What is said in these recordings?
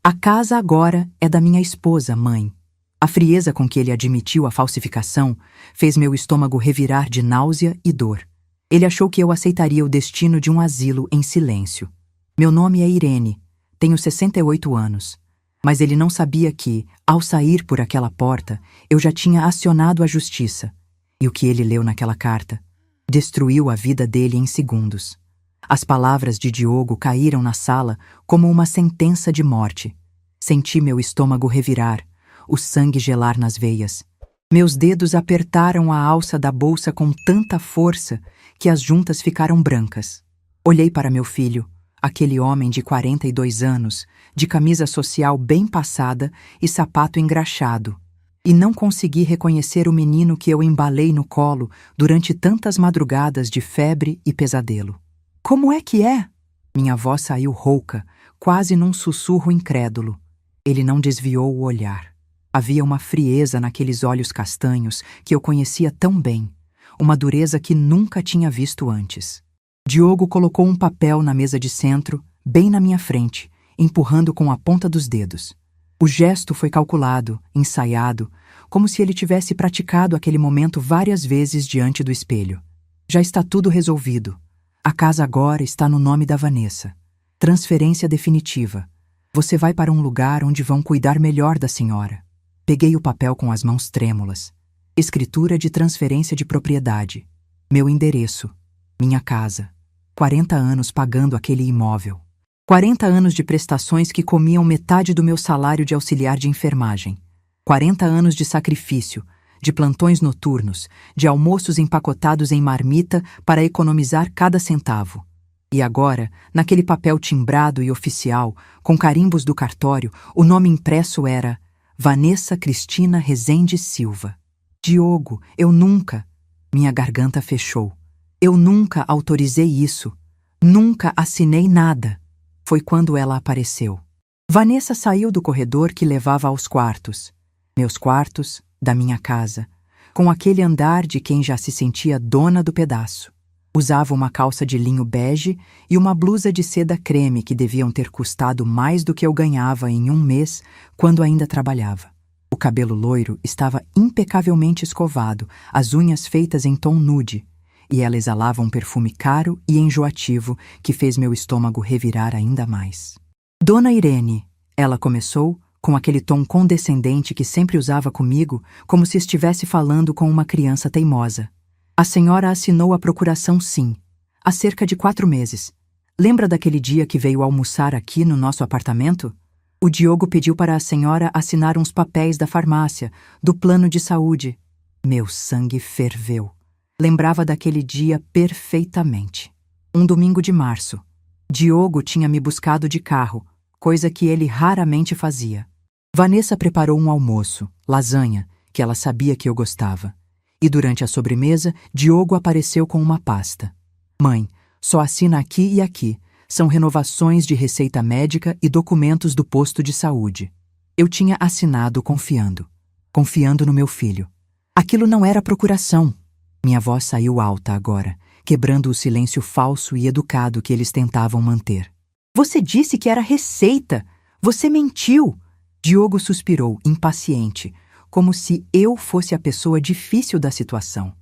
A casa agora é da minha esposa, mãe. A frieza com que ele admitiu a falsificação fez meu estômago revirar de náusea e dor. Ele achou que eu aceitaria o destino de um asilo em silêncio. Meu nome é Irene, tenho 68 anos. Mas ele não sabia que, ao sair por aquela porta, eu já tinha acionado a justiça. E o que ele leu naquela carta destruiu a vida dele em segundos. As palavras de Diogo caíram na sala como uma sentença de morte. Senti meu estômago revirar, o sangue gelar nas veias. Meus dedos apertaram a alça da bolsa com tanta força que as juntas ficaram brancas. Olhei para meu filho, aquele homem de 42 anos, de camisa social bem passada e sapato engraxado, e não consegui reconhecer o menino que eu embalei no colo durante tantas madrugadas de febre e pesadelo. Como é que é? Minha voz saiu rouca, quase num sussurro incrédulo. Ele não desviou o olhar. Havia uma frieza naqueles olhos castanhos que eu conhecia tão bem, uma dureza que nunca tinha visto antes. Diogo colocou um papel na mesa de centro, bem na minha frente, empurrando com a ponta dos dedos. O gesto foi calculado, ensaiado, como se ele tivesse praticado aquele momento várias vezes diante do espelho. Já está tudo resolvido. A casa agora está no nome da Vanessa. Transferência definitiva. Você vai para um lugar onde vão cuidar melhor da senhora. Peguei o papel com as mãos trêmulas. Escritura de transferência de propriedade. Meu endereço. Minha casa. 40 anos pagando aquele imóvel. 40 anos de prestações que comiam metade do meu salário de auxiliar de enfermagem. 40 anos de sacrifício, de plantões noturnos, de almoços empacotados em marmita para economizar cada centavo. E agora, naquele papel timbrado e oficial, com carimbos do cartório, o nome impresso era Vanessa Cristina Rezende Silva. Diogo, eu nunca... Minha garganta fechou. Eu nunca autorizei isso. Nunca assinei nada. Foi quando ela apareceu. Vanessa saiu do corredor que levava aos quartos. Meus quartos, da minha casa, com aquele andar de quem já se sentia dona do pedaço. Usava uma calça de linho bege e uma blusa de seda creme que deviam ter custado mais do que eu ganhava em um mês quando ainda trabalhava. O cabelo loiro estava impecavelmente escovado, as unhas feitas em tom nude, e ela exalava um perfume caro e enjoativo que fez meu estômago revirar ainda mais. Dona Irene, ela começou, com aquele tom condescendente que sempre usava comigo, como se estivesse falando com uma criança teimosa. A senhora assinou a procuração, sim, há cerca de 4 meses. Lembra daquele dia que veio almoçar aqui no nosso apartamento? O Diogo pediu para a senhora assinar uns papéis da farmácia, do plano de saúde. Meu sangue ferveu. Lembrava daquele dia perfeitamente. Um domingo de março. Diogo tinha me buscado de carro, coisa que ele raramente fazia. Vanessa preparou um almoço, lasanha, que ela sabia que eu gostava. E durante a sobremesa, Diogo apareceu com uma pasta. Mãe, só assina aqui e aqui. São renovações de receita médica e documentos do posto de saúde. Eu tinha assinado confiando no meu filho. Aquilo não era procuração. Minha voz saiu alta agora, quebrando o silêncio falso e educado que eles tentavam manter. Você disse que era receita! Você mentiu! Diogo suspirou, impaciente, como se eu fosse a pessoa difícil da situação.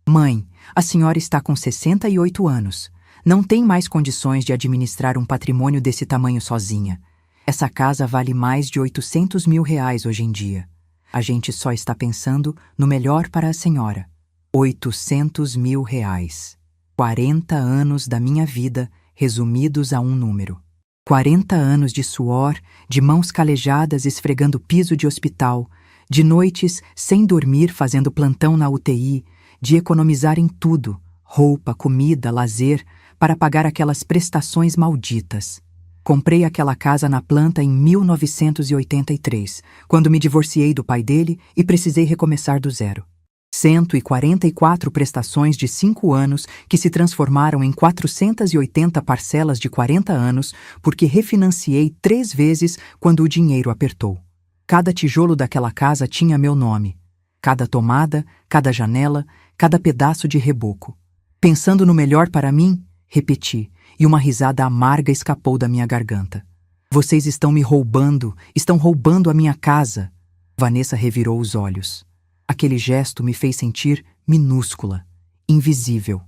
Mãe, a senhora está com 68 anos. Não tem mais condições de administrar um patrimônio desse tamanho sozinha. Essa casa vale mais de 800 mil reais hoje em dia. A gente só está pensando no melhor para a senhora. 800 mil reais. 40 anos da minha vida resumidos a um número. 40 anos de suor, de mãos calejadas esfregando piso de hospital, de noites sem dormir fazendo plantão na UTI, de economizar em tudo, roupa, comida, lazer, para pagar aquelas prestações malditas. Comprei aquela casa na planta em 1983, quando me divorciei do pai dele e precisei recomeçar do zero. 144 prestações de 5 anos que se transformaram em 480 parcelas de 40 anos porque refinanciei 3 vezes quando o dinheiro apertou. Cada tijolo daquela casa tinha meu nome. Cada tomada, cada janela, cada pedaço de reboco. Pensando no melhor para mim, repeti, e uma risada amarga escapou da minha garganta. Vocês estão roubando a minha casa. Vanessa revirou os olhos. Aquele gesto me fez sentir minúscula, invisível.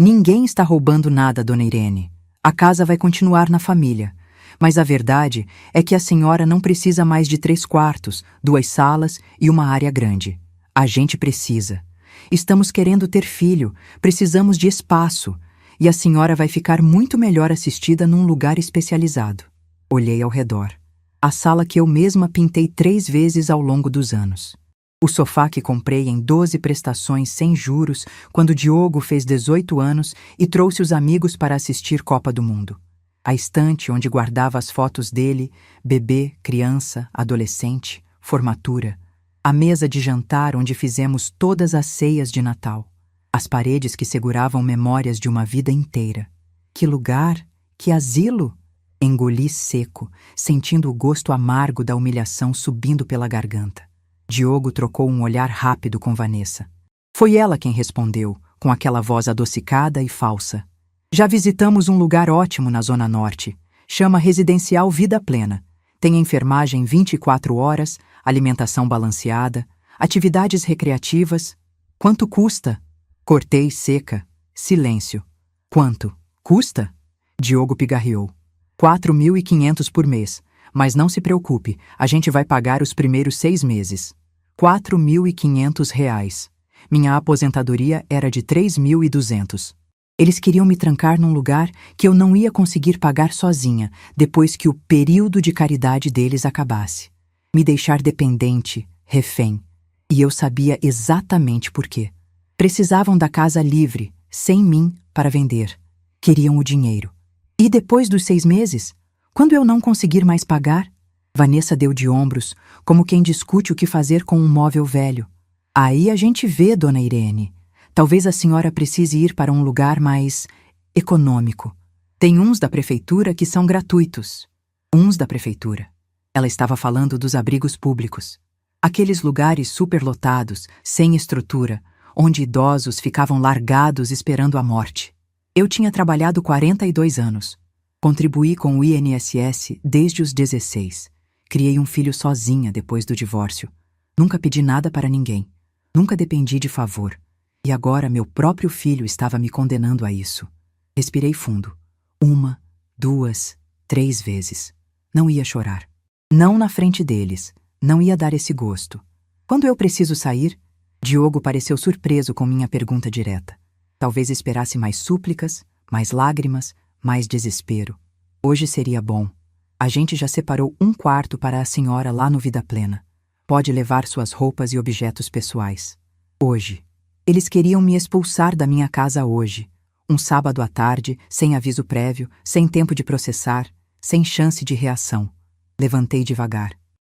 Ninguém está roubando nada, dona Irene. A casa vai continuar na família. Mas a verdade é que a senhora não precisa mais de 3 quartos, 2 salas e uma área grande. A gente precisa. Estamos querendo ter filho, precisamos de espaço. E a senhora vai ficar muito melhor assistida num lugar especializado. Olhei ao redor. A sala que eu mesma pintei 3 vezes ao longo dos anos. O sofá que comprei em 12 prestações sem juros quando Diogo fez 18 anos e trouxe os amigos para assistir Copa do Mundo. A estante onde guardava as fotos dele, bebê, criança, adolescente, formatura. A mesa de jantar onde fizemos todas as ceias de Natal. As paredes que seguravam memórias de uma vida inteira. Que lugar, que asilo! Engoli seco, sentindo o gosto amargo da humilhação subindo pela garganta. Diogo trocou um olhar rápido com Vanessa. Foi ela quem respondeu, com aquela voz adocicada e falsa. Já visitamos um lugar ótimo na Zona Norte. Chama Residencial Vida Plena. Tem enfermagem 24 horas, alimentação balanceada, atividades recreativas. Quanto custa? Cortei seca. Silêncio. Quanto? Custa? Diogo pigarreou. 4.500 por mês. Mas não se preocupe, a gente vai pagar os primeiros 6 meses. 4.500 reais. Minha aposentadoria era de 3.200. Eles queriam me trancar num lugar que eu não ia conseguir pagar sozinha depois que o período de caridade deles acabasse. Me deixar dependente, refém. E eu sabia exatamente por quê. Precisavam da casa livre, sem mim, para vender. Queriam o dinheiro. E depois dos 6 meses? Quando eu não conseguir mais pagar? Vanessa deu de ombros, como quem discute o que fazer com um móvel velho. Aí a gente vê, dona Irene. Talvez a senhora precise ir para um lugar mais econômico. Tem uns da prefeitura que são gratuitos. Uns da prefeitura. Ela estava falando dos abrigos públicos. Aqueles lugares superlotados, sem estrutura, onde idosos ficavam largados esperando a morte. Eu tinha trabalhado 42 anos. Contribuí com o INSS desde os 16. Criei um filho sozinha depois do divórcio. Nunca pedi nada para ninguém. Nunca dependi de favor. E agora meu próprio filho estava me condenando a isso. Respirei fundo. 1, 2, 3 vezes. Não ia chorar. Não na frente deles. Não ia dar esse gosto. Quando eu preciso sair? Diogo pareceu surpreso com minha pergunta direta. Talvez esperasse mais súplicas, mais lágrimas, mais desespero. Hoje seria bom. A gente já separou 1 quarto para a senhora lá no Vida Plena. Pode levar suas roupas e objetos pessoais. Hoje. Eles queriam me expulsar da minha casa hoje. Um sábado à tarde, sem aviso prévio, sem tempo de processar, sem chance de reação. Levantei devagar.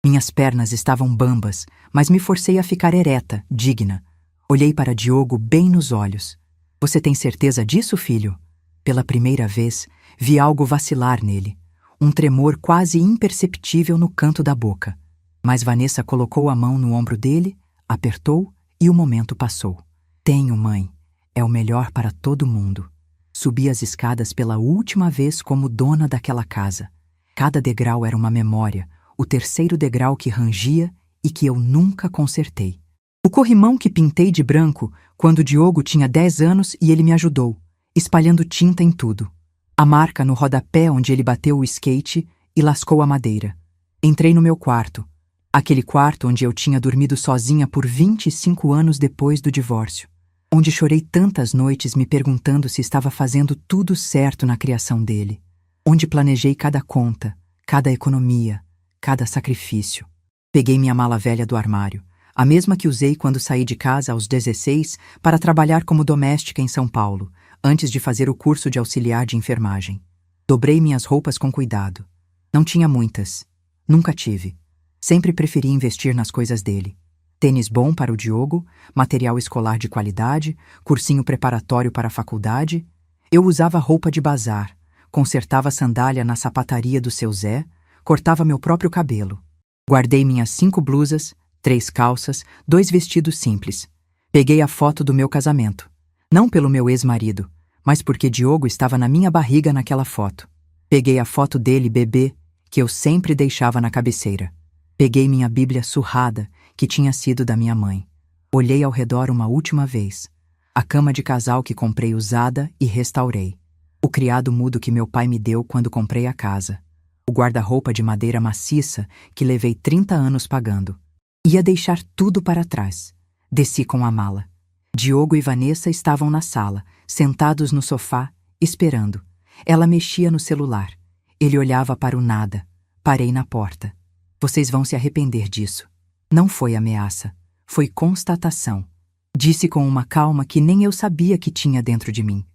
Minhas pernas estavam bambas, mas me forcei a ficar ereta, digna. Olhei para Diogo bem nos olhos. Você tem certeza disso, filho? Pela primeira vez, vi algo vacilar nele. Um tremor quase imperceptível no canto da boca. Mas Vanessa colocou a mão no ombro dele, apertou e o momento passou. Tenho, mãe. É o melhor para todo mundo. Subi as escadas pela última vez como dona daquela casa. Cada degrau era uma memória, o 3º degrau que rangia e que eu nunca consertei. O corrimão que pintei de branco quando Diogo tinha 10 anos e ele me ajudou, espalhando tinta em tudo. A marca no rodapé onde ele bateu o skate e lascou a madeira. Entrei no meu quarto, aquele quarto onde eu tinha dormido sozinha por 25 anos depois do divórcio, onde chorei tantas noites me perguntando se estava fazendo tudo certo na criação dele, onde planejei cada conta, cada economia, cada sacrifício. Peguei minha mala velha do armário, a mesma que usei quando saí de casa aos 16 para trabalhar como doméstica em São Paulo, antes de fazer o curso de auxiliar de enfermagem. Dobrei minhas roupas com cuidado. Não tinha muitas. Nunca tive. Sempre preferi investir nas coisas dele. Tênis bom para o Diogo, material escolar de qualidade, cursinho preparatório para a faculdade. Eu usava roupa de bazar, consertava sandália na sapataria do seu Zé, cortava meu próprio cabelo. Guardei minhas 5 blusas, 3 calças, 2 vestidos simples. Peguei a foto do meu casamento. Não pelo meu ex-marido, mas porque Diogo estava na minha barriga naquela foto. Peguei a foto dele bebê, que eu sempre deixava na cabeceira. Peguei minha Bíblia surrada, que tinha sido da minha mãe. Olhei ao redor uma última vez. A cama de casal que comprei usada e restaurei. O criado mudo que meu pai me deu quando comprei a casa. O guarda-roupa de madeira maciça que levei 30 anos pagando. Ia deixar tudo para trás. Desci com a mala. Diogo e Vanessa estavam na sala, sentados no sofá, esperando. Ela mexia no celular. Ele olhava para o nada. Parei na porta. Vocês vão se arrepender disso. Não foi ameaça. Foi constatação. Disse com uma calma que nem eu sabia que tinha dentro de mim.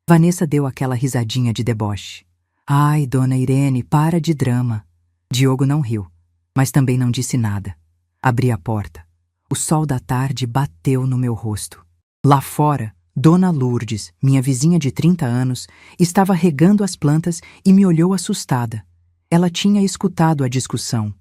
Vanessa deu aquela risadinha de deboche. Ai, dona Irene, para de drama. Diogo não riu, mas também não disse nada. Abri a porta. O sol da tarde bateu no meu rosto. Lá fora, Dona Lourdes, minha vizinha de 30 anos, estava regando as plantas e me olhou assustada. Ela tinha escutado a discussão.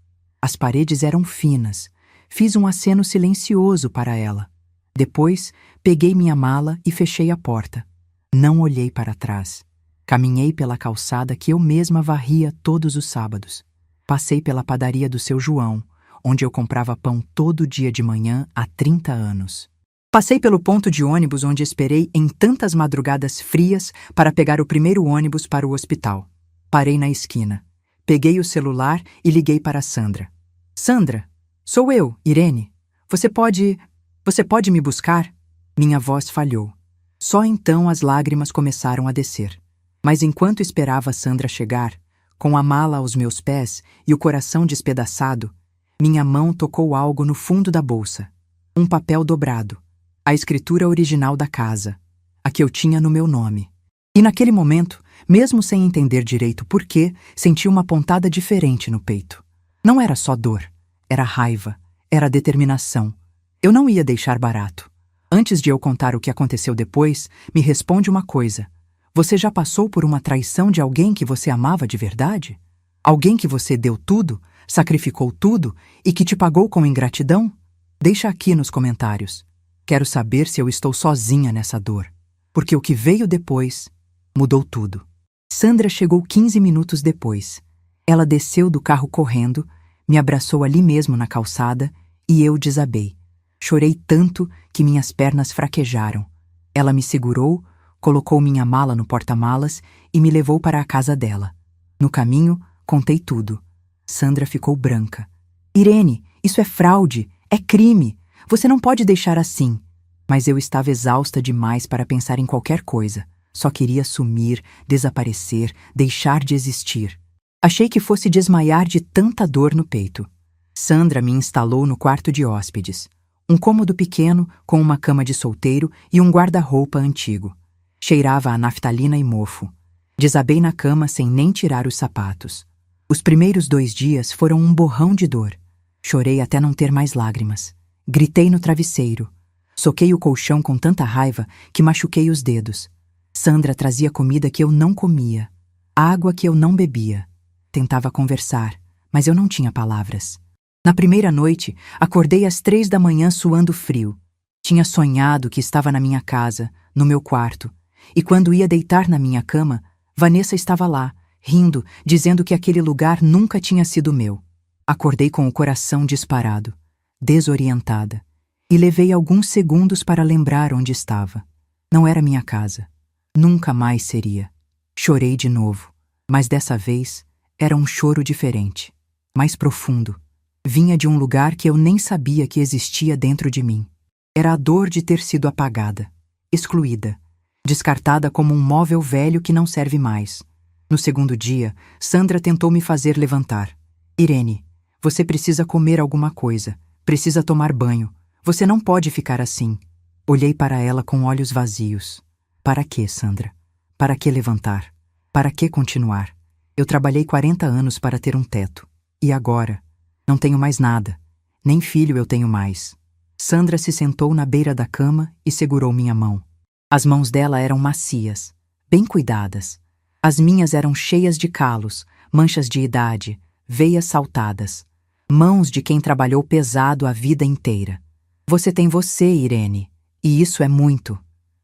As paredes eram finas. Fiz um aceno silencioso para ela. Depois, peguei minha mala e fechei a porta. Não olhei para trás. Caminhei pela calçada que eu mesma varria todos os sábados. Passei pela padaria do seu João, onde eu comprava pão todo dia de manhã há 30 anos. Passei pelo ponto de ônibus onde esperei em tantas madrugadas frias para pegar o primeiro ônibus para o hospital. Parei na esquina. Peguei o celular e liguei para Sandra. Sandra, sou eu, Irene. Você pode me buscar? Minha voz falhou. Só então as lágrimas começaram a descer. Mas enquanto esperava Sandra chegar, com a mala aos meus pés e o coração despedaçado, minha mão tocou algo no fundo da bolsa. Um papel dobrado. A escritura original da casa. A que eu tinha no meu nome. E naquele momento, mesmo sem entender direito por quê, senti uma pontada diferente no peito. Não era só dor. Era raiva. Era determinação. Eu não ia deixar barato. Antes de eu contar o que aconteceu depois, me responde uma coisa. Você já passou por uma traição de alguém que você amava de verdade? Alguém que você deu tudo, sacrificou tudo e que te pagou com ingratidão? Deixa aqui nos comentários. Quero saber se eu estou sozinha nessa dor. Porque o que veio depois mudou tudo. Sandra chegou 15 minutos depois. Ela desceu do carro correndo, me abraçou ali mesmo na calçada e eu desabei. Chorei tanto que minhas pernas fraquejaram. Ela me segurou, colocou minha mala no porta-malas e me levou para a casa dela. No caminho, contei tudo. Sandra ficou branca. Irene, isso é fraude, é crime. Você não pode deixar assim. Mas eu estava exausta demais para pensar em qualquer coisa. Só queria sumir, desaparecer, deixar de existir. Achei que fosse desmaiar de tanta dor no peito. Sandra me instalou no quarto de hóspedes. Um cômodo pequeno, com uma cama de solteiro e um guarda-roupa antigo. Cheirava a naftalina e mofo. Desabei na cama sem nem tirar os sapatos. Os primeiros 2 dias foram um borrão de dor. Chorei até não ter mais lágrimas. Gritei no travesseiro. Soquei o colchão com tanta raiva que machuquei os dedos. Sandra trazia comida que eu não comia, água que eu não bebia. Tentava conversar, mas eu não tinha palavras. Na primeira noite, acordei às 3 da manhã suando frio. Tinha sonhado que estava na minha casa, no meu quarto, e quando ia deitar na minha cama, Vanessa estava lá, rindo, dizendo que aquele lugar nunca tinha sido meu. Acordei com o coração disparado, desorientada, e levei alguns segundos para lembrar onde estava. Não era minha casa. Nunca mais seria. Chorei de novo, mas dessa vez era um choro diferente, mais profundo. Vinha de um lugar que eu nem sabia que existia dentro de mim. Era a dor de ter sido apagada, excluída, descartada como um móvel velho que não serve mais. No segundo dia, Sandra tentou me fazer levantar. Irene, você precisa comer alguma coisa, precisa tomar banho. Você não pode ficar assim. Olhei para ela com olhos vazios. Para quê, Sandra? Para que levantar? Para que continuar? Eu trabalhei 40 anos para ter um teto. E agora? Não tenho mais nada. Nem filho eu tenho mais. Sandra se sentou na beira da cama e segurou minha mão. As mãos dela eram macias, bem cuidadas. As minhas eram cheias de calos, manchas de idade, veias saltadas. Mãos de quem trabalhou pesado a vida inteira. Você tem você, Irene, e isso é muito.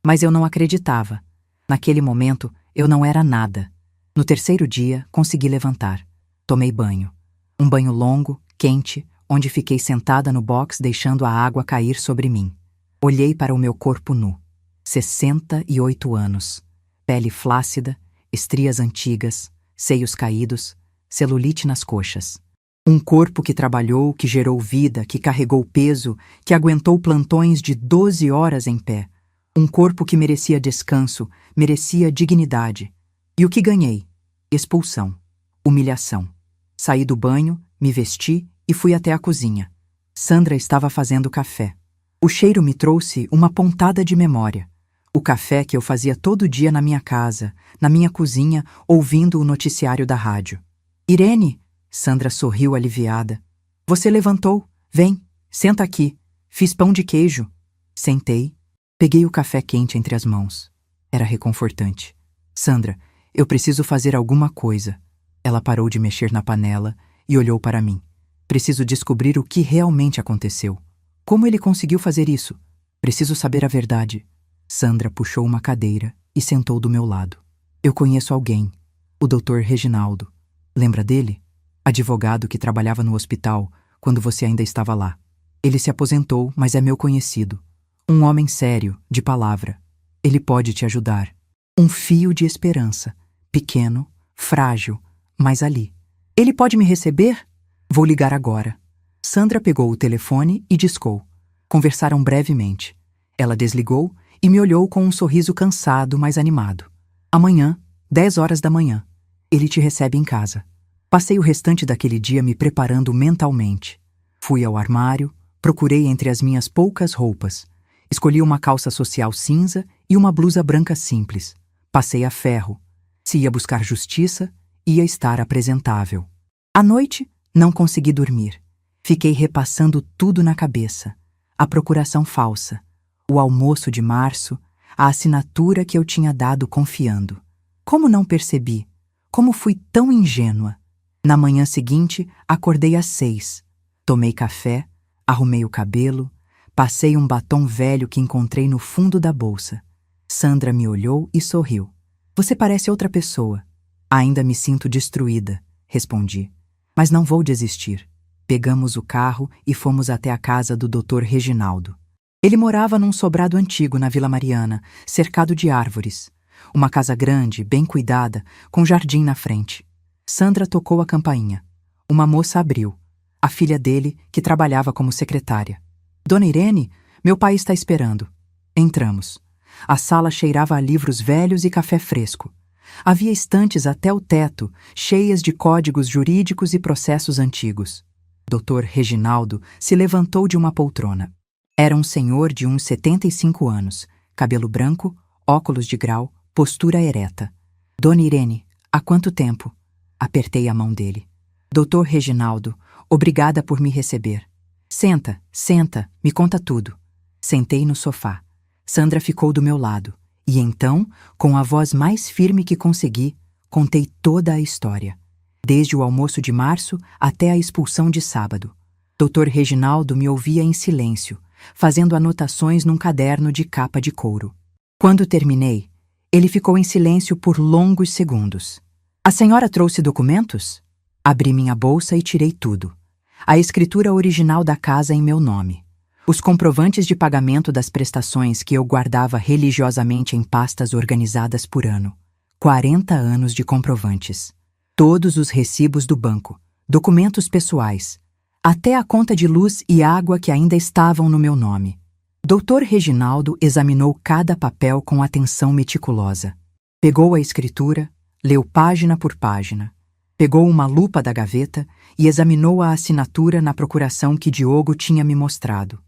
Mas eu não acreditava. Naquele momento, eu não era nada. No terceiro dia, consegui levantar. Tomei banho. Um banho longo, quente, onde fiquei sentada no box deixando a água cair sobre mim. Olhei para o meu corpo nu. 68 anos. Pele flácida, estrias antigas, seios caídos, celulite nas coxas. Um corpo que trabalhou, que gerou vida, que carregou peso, que aguentou plantões de 12 horas em pé. Um corpo que merecia descanso, merecia dignidade. E o que ganhei? Expulsão. Humilhação. Saí do banho, me vesti e fui até a cozinha. Sandra estava fazendo café. O cheiro me trouxe uma pontada de memória. O café que eu fazia todo dia na minha casa, na minha cozinha, ouvindo o noticiário da rádio. Irene, Sandra sorriu aliviada. Você levantou. Vem, senta aqui. Fiz pão de queijo. Sentei. Peguei o café quente entre as mãos. Era reconfortante. Sandra, eu preciso fazer alguma coisa. Ela parou de mexer na panela e olhou para mim. Preciso descobrir o que realmente aconteceu. Como ele conseguiu fazer isso? Preciso saber a verdade. Sandra puxou uma cadeira e sentou do meu lado. Eu conheço alguém, o Dr. Reginaldo. Lembra dele? Advogado que trabalhava no hospital quando você ainda estava lá. Ele se aposentou, mas é meu conhecido. Um homem sério, de palavra. Ele pode te ajudar. Um fio de esperança. Pequeno, frágil, mas ali. Ele pode me receber? Vou ligar agora. Sandra pegou o telefone e discou. Conversaram brevemente. Ela desligou e me olhou com um sorriso cansado, mas animado. Amanhã, 10 horas da manhã, ele te recebe em casa. Passei o restante daquele dia me preparando mentalmente. Fui ao armário, procurei entre as minhas poucas roupas. Escolhi uma calça social cinza e uma blusa branca simples. Passei a ferro. Se ia buscar justiça, ia estar apresentável. À noite, não consegui dormir. Fiquei repassando tudo na cabeça. A procuração falsa, o almoço de março, a assinatura que eu tinha dado confiando. Como não percebi? Como fui tão ingênua? Na manhã seguinte, acordei às 6. Tomei café, arrumei o cabelo, passei um batom velho que encontrei no fundo da bolsa. Sandra me olhou e sorriu. Você parece outra pessoa. Ainda me sinto destruída, respondi. Mas não vou desistir. Pegamos o carro e fomos até a casa do Dr. Reginaldo. Ele morava num sobrado antigo na Vila Mariana, cercado de árvores. Uma casa grande, bem cuidada, com jardim na frente. Sandra tocou a campainha. Uma moça abriu. A filha dele, que trabalhava como secretária. Dona Irene, meu pai está esperando. Entramos. A sala cheirava a livros velhos e café fresco. Havia estantes até o teto, cheias de códigos jurídicos e processos antigos. Dr. Reginaldo se levantou de uma poltrona. Era um senhor de uns 75 anos, cabelo branco, óculos de grau, postura ereta. Dona Irene, há quanto tempo? Apertei a mão dele. Dr. Reginaldo, obrigada por me receber. Senta, senta, me conta tudo. Sentei no sofá. Sandra ficou do meu lado. E então, com a voz mais firme que consegui, contei toda a história. Desde o almoço de março até a expulsão de sábado. Dr. Reginaldo me ouvia em silêncio, fazendo anotações num caderno de capa de couro. Quando terminei, ele ficou em silêncio por longos segundos. A senhora trouxe documentos? Abri minha bolsa e tirei tudo. A escritura original da casa em meu nome. Os comprovantes de pagamento das prestações que eu guardava religiosamente em pastas organizadas por ano. 40 anos de comprovantes. Todos os recibos do banco, documentos pessoais, até a conta de luz e água que ainda estavam no meu nome. Dr. Reginaldo examinou cada papel com atenção meticulosa. Pegou a escritura, leu página por página. Pegou uma lupa da gaveta e examinou a assinatura na procuração que Diogo tinha me mostrado.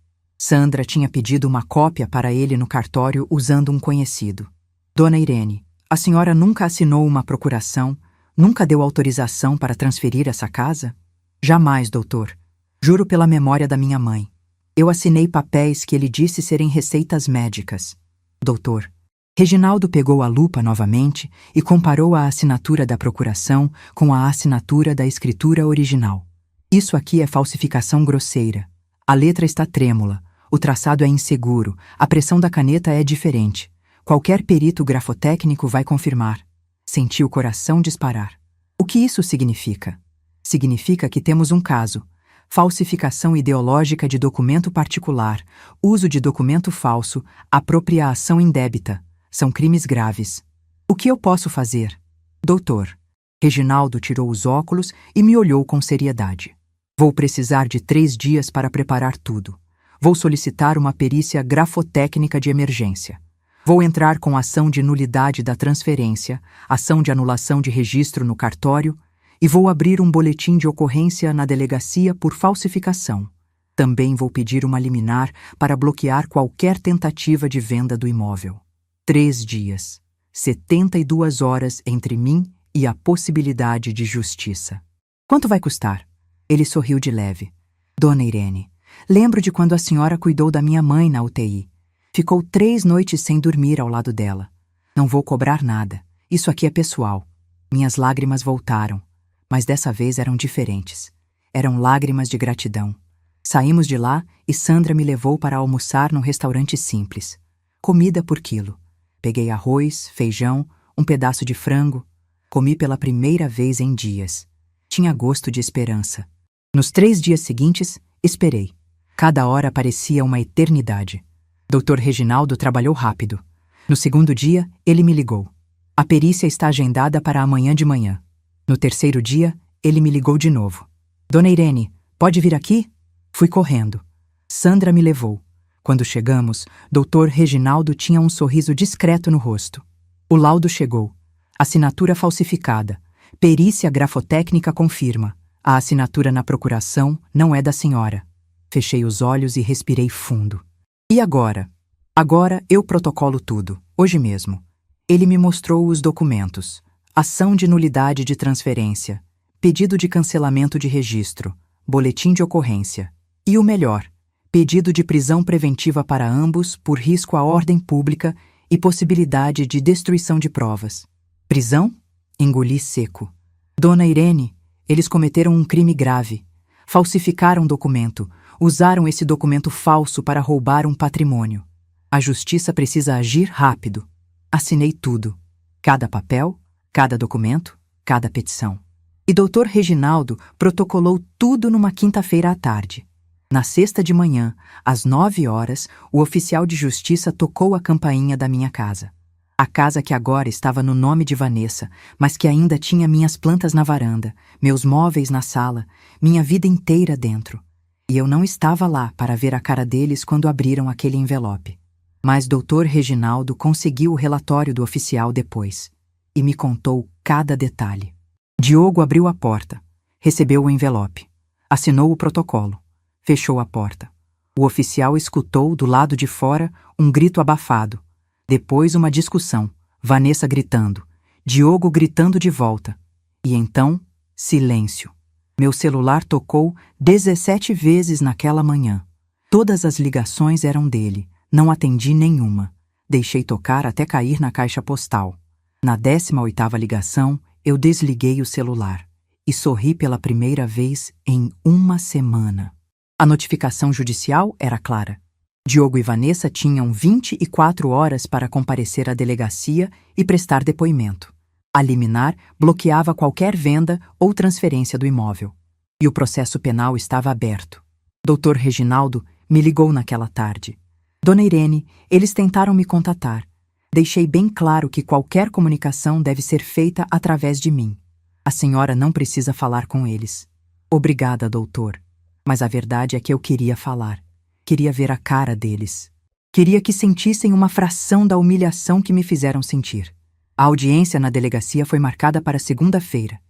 Sandra tinha pedido uma cópia para ele no cartório usando um conhecido. Dona Irene, a senhora nunca assinou uma procuração, nunca deu autorização para transferir essa casa? Jamais, doutor. Juro pela memória da minha mãe. Eu assinei papéis que ele disse serem receitas médicas. Doutor. Reginaldo pegou a lupa novamente e comparou a assinatura da procuração com a assinatura da escritura original. Isso aqui é falsificação grosseira. A letra está trêmula, o traçado é inseguro, a pressão da caneta é diferente. Qualquer perito grafotécnico vai confirmar. Senti o coração disparar. O que isso significa? Significa que temos um caso: falsificação ideológica de documento particular, uso de documento falso, apropriação indébita. São crimes graves. O que eu posso fazer? Doutor. Reginaldo tirou os óculos e me olhou com seriedade. Vou precisar de 3 dias para preparar tudo. Vou solicitar uma perícia grafotécnica de emergência. Vou entrar com ação de nulidade da transferência, ação de anulação de registro no cartório e vou abrir um boletim de ocorrência na delegacia por falsificação. Também vou pedir uma liminar para bloquear qualquer tentativa de venda do imóvel. 3 dias. 72 horas entre mim e a possibilidade de justiça. Quanto vai custar? Ele sorriu de leve. Dona Irene, lembro de quando a senhora cuidou da minha mãe na UTI. Ficou 3 noites sem dormir ao lado dela. Não vou cobrar nada. Isso aqui é pessoal. Minhas lágrimas voltaram, mas dessa vez eram diferentes. Eram lágrimas de gratidão. Saímos de lá e Sandra me levou para almoçar num restaurante simples. Comida por quilo. Peguei arroz, feijão, um pedaço de frango. Comi pela primeira vez em dias. Tinha gosto de esperança. Nos 3 dias seguintes, esperei. Cada hora parecia uma eternidade. Dr. Reginaldo trabalhou rápido. No 2º dia, ele me ligou. A perícia está agendada para amanhã de manhã. No 3º dia, ele me ligou de novo. Dona Irene, pode vir aqui? Fui correndo. Sandra me levou. Quando chegamos, Dr. Reginaldo tinha um sorriso discreto no rosto. O laudo chegou. Assinatura falsificada. Perícia grafotécnica confirma. A assinatura na procuração não é da senhora. Fechei os olhos e respirei fundo. E agora? Agora eu protocolo tudo, hoje mesmo. Ele me mostrou os documentos. Ação de nulidade de transferência. Pedido de cancelamento de registro. Boletim de ocorrência. E o melhor, pedido de prisão preventiva para ambos por risco à ordem pública e possibilidade de destruição de provas. Prisão? Engoli seco. Dona Irene, eles cometeram um crime grave. Falsificaram documento. Usaram esse documento falso para roubar um patrimônio. A justiça precisa agir rápido. Assinei tudo. Cada papel, cada documento, cada petição. E Dr. Reginaldo protocolou tudo numa quinta-feira à tarde. Na sexta de manhã, às 9 horas, o oficial de justiça tocou a campainha da minha casa. A casa que agora estava no nome de Vanessa, mas que ainda tinha minhas plantas na varanda, meus móveis na sala, minha vida inteira dentro. E eu não estava lá para ver a cara deles quando abriram aquele envelope. Mas Dr. Reginaldo conseguiu o relatório do oficial depois e me contou cada detalhe. Diogo abriu a porta, recebeu o envelope, assinou o protocolo, fechou a porta. O oficial escutou do lado de fora um grito abafado. Depois uma discussão, Vanessa gritando, Diogo gritando de volta. E então, silêncio. Meu celular tocou 17 vezes naquela manhã. Todas as ligações eram dele, não atendi nenhuma. Deixei tocar até cair na caixa postal. Na 18ª ligação, eu desliguei o celular e sorri pela primeira vez em uma semana. A notificação judicial era clara. Diogo e Vanessa tinham 24 horas para comparecer à delegacia e prestar depoimento. A liminar bloqueava qualquer venda ou transferência do imóvel. E o processo penal estava aberto. Dr. Reginaldo me ligou naquela tarde. Dona Irene, eles tentaram me contatar. Deixei bem claro que qualquer comunicação deve ser feita através de mim. A senhora não precisa falar com eles. Obrigada, doutor. Mas a verdade é que eu queria falar. Queria ver a cara deles. Queria que sentissem uma fração da humilhação que me fizeram sentir. A audiência na delegacia foi marcada para segunda-feira,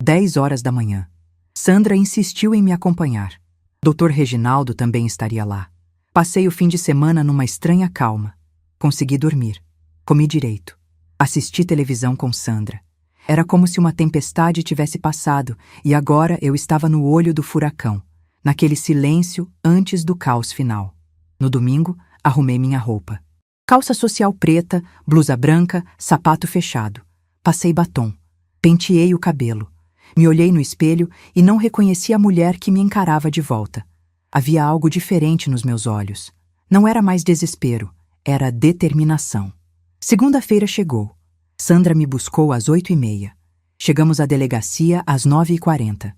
10 horas da manhã. Sandra insistiu em me acompanhar. Dr. Reginaldo também estaria lá. Passei o fim de semana numa estranha calma. Consegui dormir. Comi direito. Assisti televisão com Sandra. Era como se uma tempestade tivesse passado e agora eu estava no olho do furacão, naquele silêncio antes do caos final. No domingo, arrumei minha roupa. Calça social preta, blusa branca, sapato fechado. Passei batom. Penteei o cabelo. Me olhei no espelho e não reconheci a mulher que me encarava de volta. Havia algo diferente nos meus olhos. Não era mais desespero, era determinação. Segunda-feira chegou. Sandra me buscou às 8h30. Chegamos à delegacia às 9h40.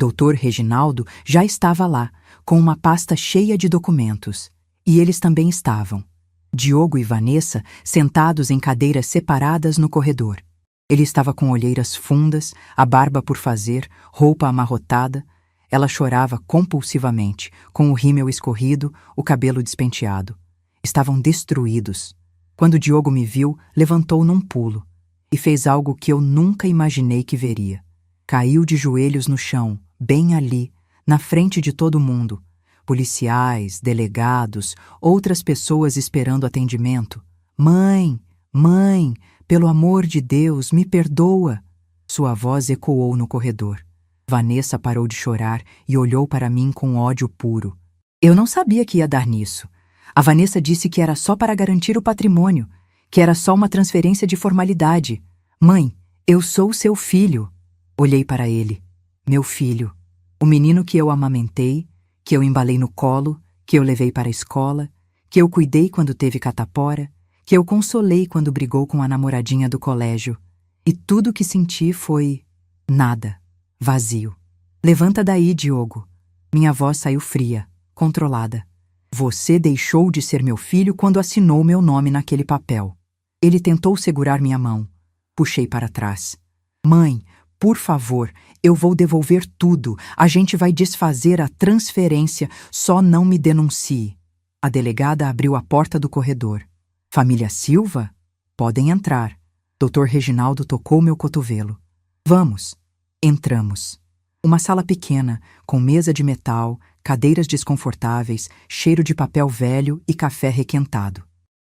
Doutor Reginaldo já estava lá, com uma pasta cheia de documentos. E eles também estavam. Diogo e Vanessa sentados em cadeiras separadas no corredor. Ele estava com olheiras fundas, a barba por fazer, roupa amarrotada. Ela chorava compulsivamente, com o rímel escorrido, o cabelo despenteado. Estavam destruídos. Quando Diogo me viu, levantou num pulo e fez algo que eu nunca imaginei que veria. Caiu de joelhos no chão, bem ali, na frente de todo mundo. Policiais, delegados, outras pessoas esperando atendimento. Mãe, mãe, pelo amor de Deus, me perdoa. Sua voz ecoou no corredor. Vanessa parou de chorar e olhou para mim com ódio puro. Eu não sabia que ia dar nisso. A Vanessa disse que era só para garantir o patrimônio, que era só uma transferência de formalidade. Mãe, eu sou seu filho. Olhei para ele. Meu filho. O menino que eu amamentei, que eu embalei no colo, que eu levei para a escola, que eu cuidei quando teve catapora, que eu consolei quando brigou com a namoradinha do colégio. E tudo que senti foi nada. Vazio. Levanta daí, Diogo. Minha voz saiu fria, controlada. Você deixou de ser meu filho quando assinou meu nome naquele papel. Ele tentou segurar minha mão. Puxei para trás. Mãe, por favor, eu vou devolver tudo. A gente vai desfazer a transferência, só não me denuncie. A delegada abriu a porta do corredor. Família Silva? Podem entrar. Dr. Reginaldo tocou meu cotovelo. Vamos. Entramos. Uma sala pequena, com mesa de metal, cadeiras desconfortáveis, cheiro de papel velho e café requentado.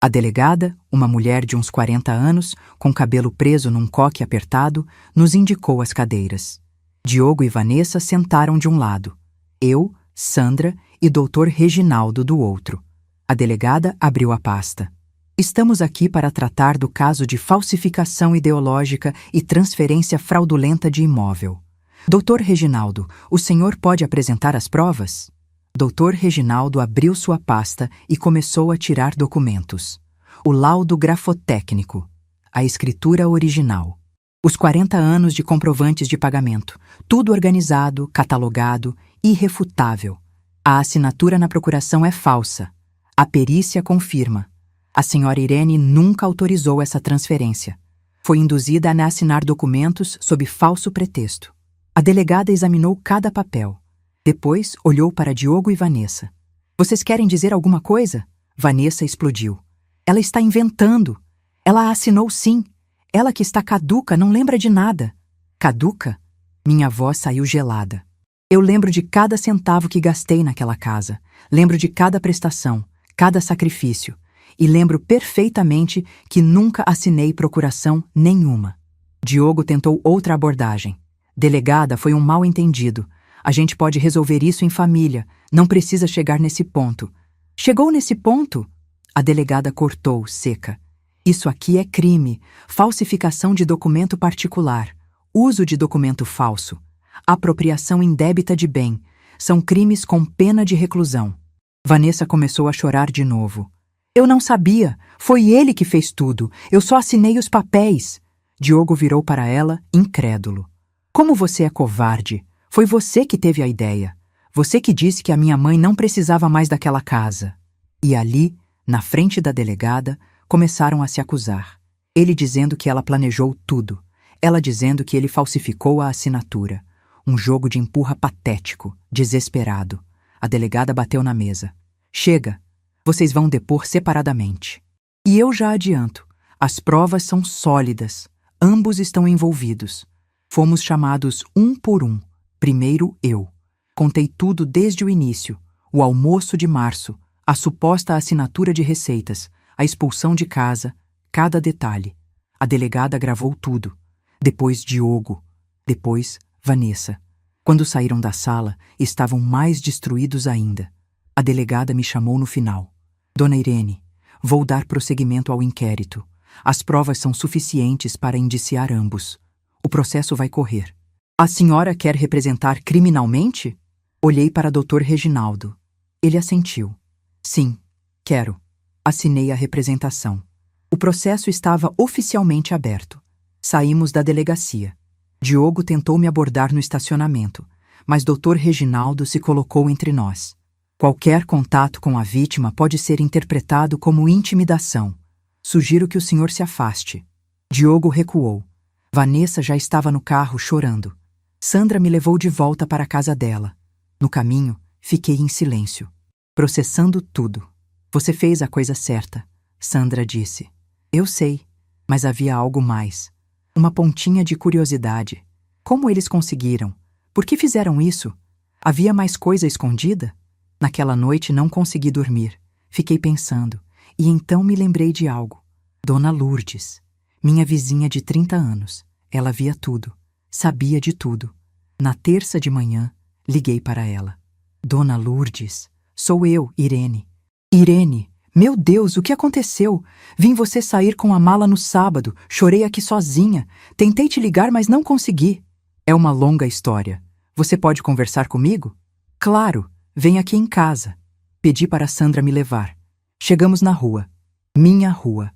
A delegada, uma mulher de uns 40 anos, com cabelo preso num coque apertado, nos indicou as cadeiras. Diogo e Vanessa sentaram de um lado. Eu, Sandra e Dr. Reginaldo do outro. A delegada abriu a pasta. Estamos aqui para tratar do caso de falsificação ideológica e transferência fraudulenta de imóvel. Dr. Reginaldo, o senhor pode apresentar as provas? Dr. Reginaldo abriu sua pasta e começou a tirar documentos. O laudo grafotécnico, a escritura original, os 40 anos de comprovantes de pagamento, tudo organizado, catalogado, irrefutável. A assinatura na procuração é falsa. A perícia confirma. A senhora Irene nunca autorizou essa transferência. Foi induzida a assinar documentos sob falso pretexto. A delegada examinou cada papel. Depois olhou para Diogo e Vanessa. Vocês querem dizer alguma coisa? Vanessa explodiu. Ela está inventando. Ela a assinou sim. Ela que está caduca não lembra de nada. Caduca? Minha voz saiu gelada. Eu lembro de cada centavo que gastei naquela casa. Lembro de cada prestação, cada sacrifício. E lembro perfeitamente que nunca assinei procuração nenhuma. Diogo tentou outra abordagem. Delegada, foi um mal-entendido. A gente pode resolver isso em família. Não precisa chegar nesse ponto. Chegou nesse ponto? A delegada cortou, seca. Isso aqui é crime. Falsificação de documento particular. Uso de documento falso. Apropriação indébita de bem. São crimes com pena de reclusão. Vanessa começou a chorar de novo. Eu não sabia. Foi ele que fez tudo. Eu só assinei os papéis. Diogo virou para ela, incrédulo. Como você é covarde. Foi você que teve a ideia. Você que disse que a minha mãe não precisava mais daquela casa. E ali, na frente da delegada, começaram a se acusar. Ele dizendo que ela planejou tudo. Ela dizendo que ele falsificou a assinatura. Um jogo de empurra patético, desesperado. A delegada bateu na mesa. Chega! Vocês vão depor separadamente. E eu já adianto. As provas são sólidas. Ambos estão envolvidos. Fomos chamados um por um. Primeiro eu. Contei tudo desde o início. O almoço de março, a suposta assinatura de receitas, a expulsão de casa, cada detalhe. A delegada gravou tudo. Depois Diogo. Depois Vanessa. Quando saíram da sala, estavam mais destruídos ainda. A delegada me chamou no final. Dona Irene, vou dar prosseguimento ao inquérito. As provas são suficientes para indiciar ambos. O processo vai correr. A senhora quer representar criminalmente? Olhei para Dr. Reginaldo. Ele assentiu. Sim, quero. Assinei a representação. O processo estava oficialmente aberto. Saímos da delegacia. Diogo tentou me abordar no estacionamento, mas Dr. Reginaldo se colocou entre nós. Qualquer contato com a vítima pode ser interpretado como intimidação. Sugiro que o senhor se afaste. Diogo recuou. Vanessa já estava no carro chorando. Sandra me levou de volta para a casa dela. No caminho, fiquei em silêncio, processando tudo. Você fez a coisa certa, Sandra disse. Eu sei, mas havia algo mais. Uma pontinha de curiosidade. Como eles conseguiram? Por que fizeram isso? Havia mais coisa escondida? Naquela noite não consegui dormir. Fiquei pensando, e então me lembrei de algo. Dona Lourdes, minha vizinha de 30 anos. Ela via tudo, sabia de tudo. Na terça de manhã, liguei para ela. Dona Lourdes, sou eu, Irene. Irene, meu Deus, o que aconteceu? Vim você sair com a mala no sábado, chorei aqui sozinha. Tentei te ligar, mas não consegui. É uma longa história. Você pode conversar comigo? Claro, vem aqui em casa. Pedi para Sandra me levar. Chegamos na rua. Minha rua.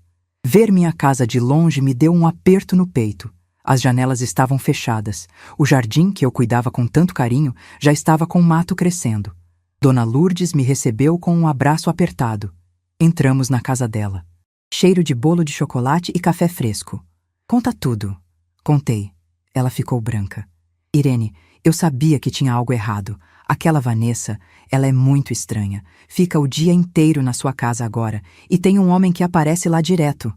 Ver minha casa de longe me deu um aperto no peito. As janelas estavam fechadas. O jardim, que eu cuidava com tanto carinho, já estava com mato crescendo. Dona Lourdes me recebeu com um abraço apertado. Entramos na casa dela. Cheiro de bolo de chocolate e café fresco. Conta tudo. Contei. Ela ficou branca. Irene, eu sabia que tinha algo errado. Aquela Vanessa, ela é muito estranha. Fica o dia inteiro na sua casa agora e tem um homem que aparece lá direto.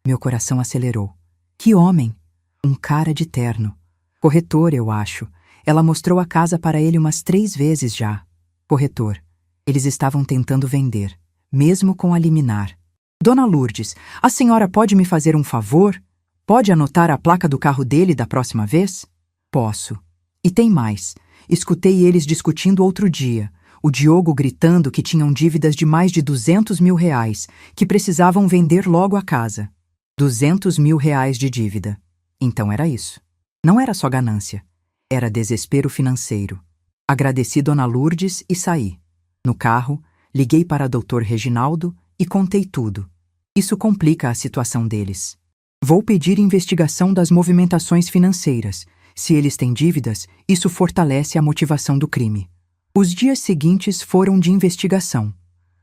Meu coração acelerou. Que homem? Um cara de terno. Corretor, eu acho. Ela mostrou a casa para ele umas 3 vezes já. Corretor. Eles estavam tentando vender, mesmo com a liminar. Dona Lourdes, a senhora pode me fazer um favor? Pode anotar a placa do carro dele da próxima vez? Posso. E tem mais. Escutei eles discutindo outro dia. O Diogo gritando que tinham dívidas de mais de 200 mil reais, que precisavam vender logo a casa. 200 mil reais de dívida. Então era isso. Não era só ganância. Era desespero financeiro. Agradeci Dona Lourdes e saí. No carro, liguei para Dr. Reginaldo e contei tudo. Isso complica a situação deles. Vou pedir investigação das movimentações financeiras. Se eles têm dívidas, isso fortalece a motivação do crime. Os dias seguintes foram de investigação.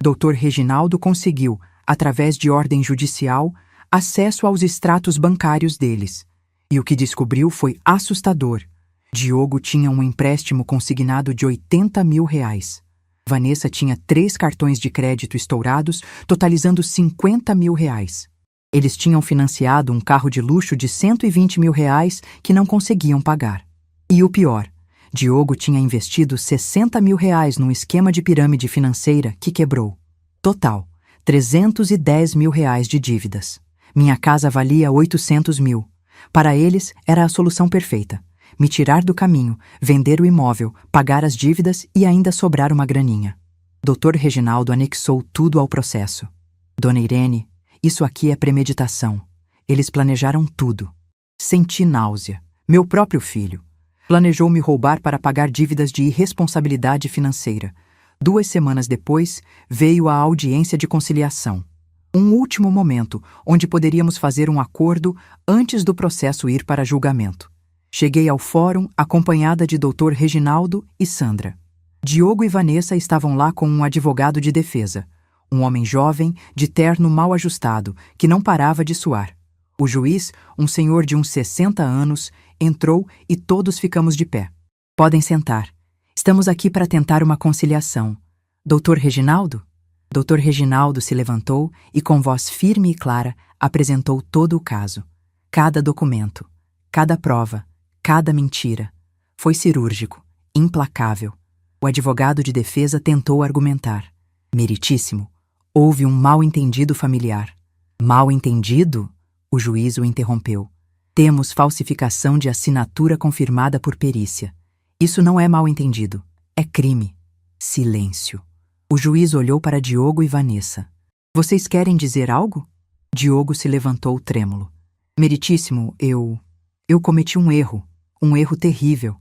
Dr. Reginaldo conseguiu, através de ordem judicial, acesso aos extratos bancários deles. E o que descobriu foi assustador. Diogo tinha um empréstimo consignado de 80 mil reais. Vanessa tinha 3 cartões de crédito estourados, totalizando 50 mil reais. Eles tinham financiado um carro de luxo de 120 mil reais que não conseguiam pagar. E o pior, Diogo tinha investido 60 mil reais num esquema de pirâmide financeira que quebrou. Total, 310 mil reais de dívidas. Minha casa valia 800 mil. Para eles, era a solução perfeita. Me tirar do caminho, vender o imóvel, pagar as dívidas e ainda sobrar uma graninha. Dr. Reginaldo anexou tudo ao processo. Dona Irene, isso aqui é premeditação. Eles planejaram tudo. Senti náusea. Meu próprio filho. Planejou me roubar para pagar dívidas de irresponsabilidade financeira. 2 semanas depois, veio a audiência de conciliação. Um último momento, onde poderíamos fazer um acordo antes do processo ir para julgamento. Cheguei ao fórum acompanhada de Dr. Reginaldo e Sandra. Diogo e Vanessa estavam lá com um advogado de defesa, um homem jovem, de terno mal ajustado, que não parava de suar. O juiz, um senhor de uns 60 anos, entrou e todos ficamos de pé. Podem sentar. Estamos aqui para tentar uma conciliação. Dr. Reginaldo? Dr. Reginaldo se levantou e, com voz firme e clara, apresentou todo o caso. Cada documento, cada prova, cada mentira. Foi cirúrgico, implacável. O advogado de defesa tentou argumentar. Meritíssimo, houve um mal-entendido familiar. Mal-entendido? O juiz o interrompeu. Temos falsificação de assinatura confirmada por perícia. Isso não é mal-entendido, é crime. Silêncio. O juiz olhou para Diogo e Vanessa. Vocês querem dizer algo? Diogo se levantou trêmulo. Meritíssimo, eu cometi um erro terrível,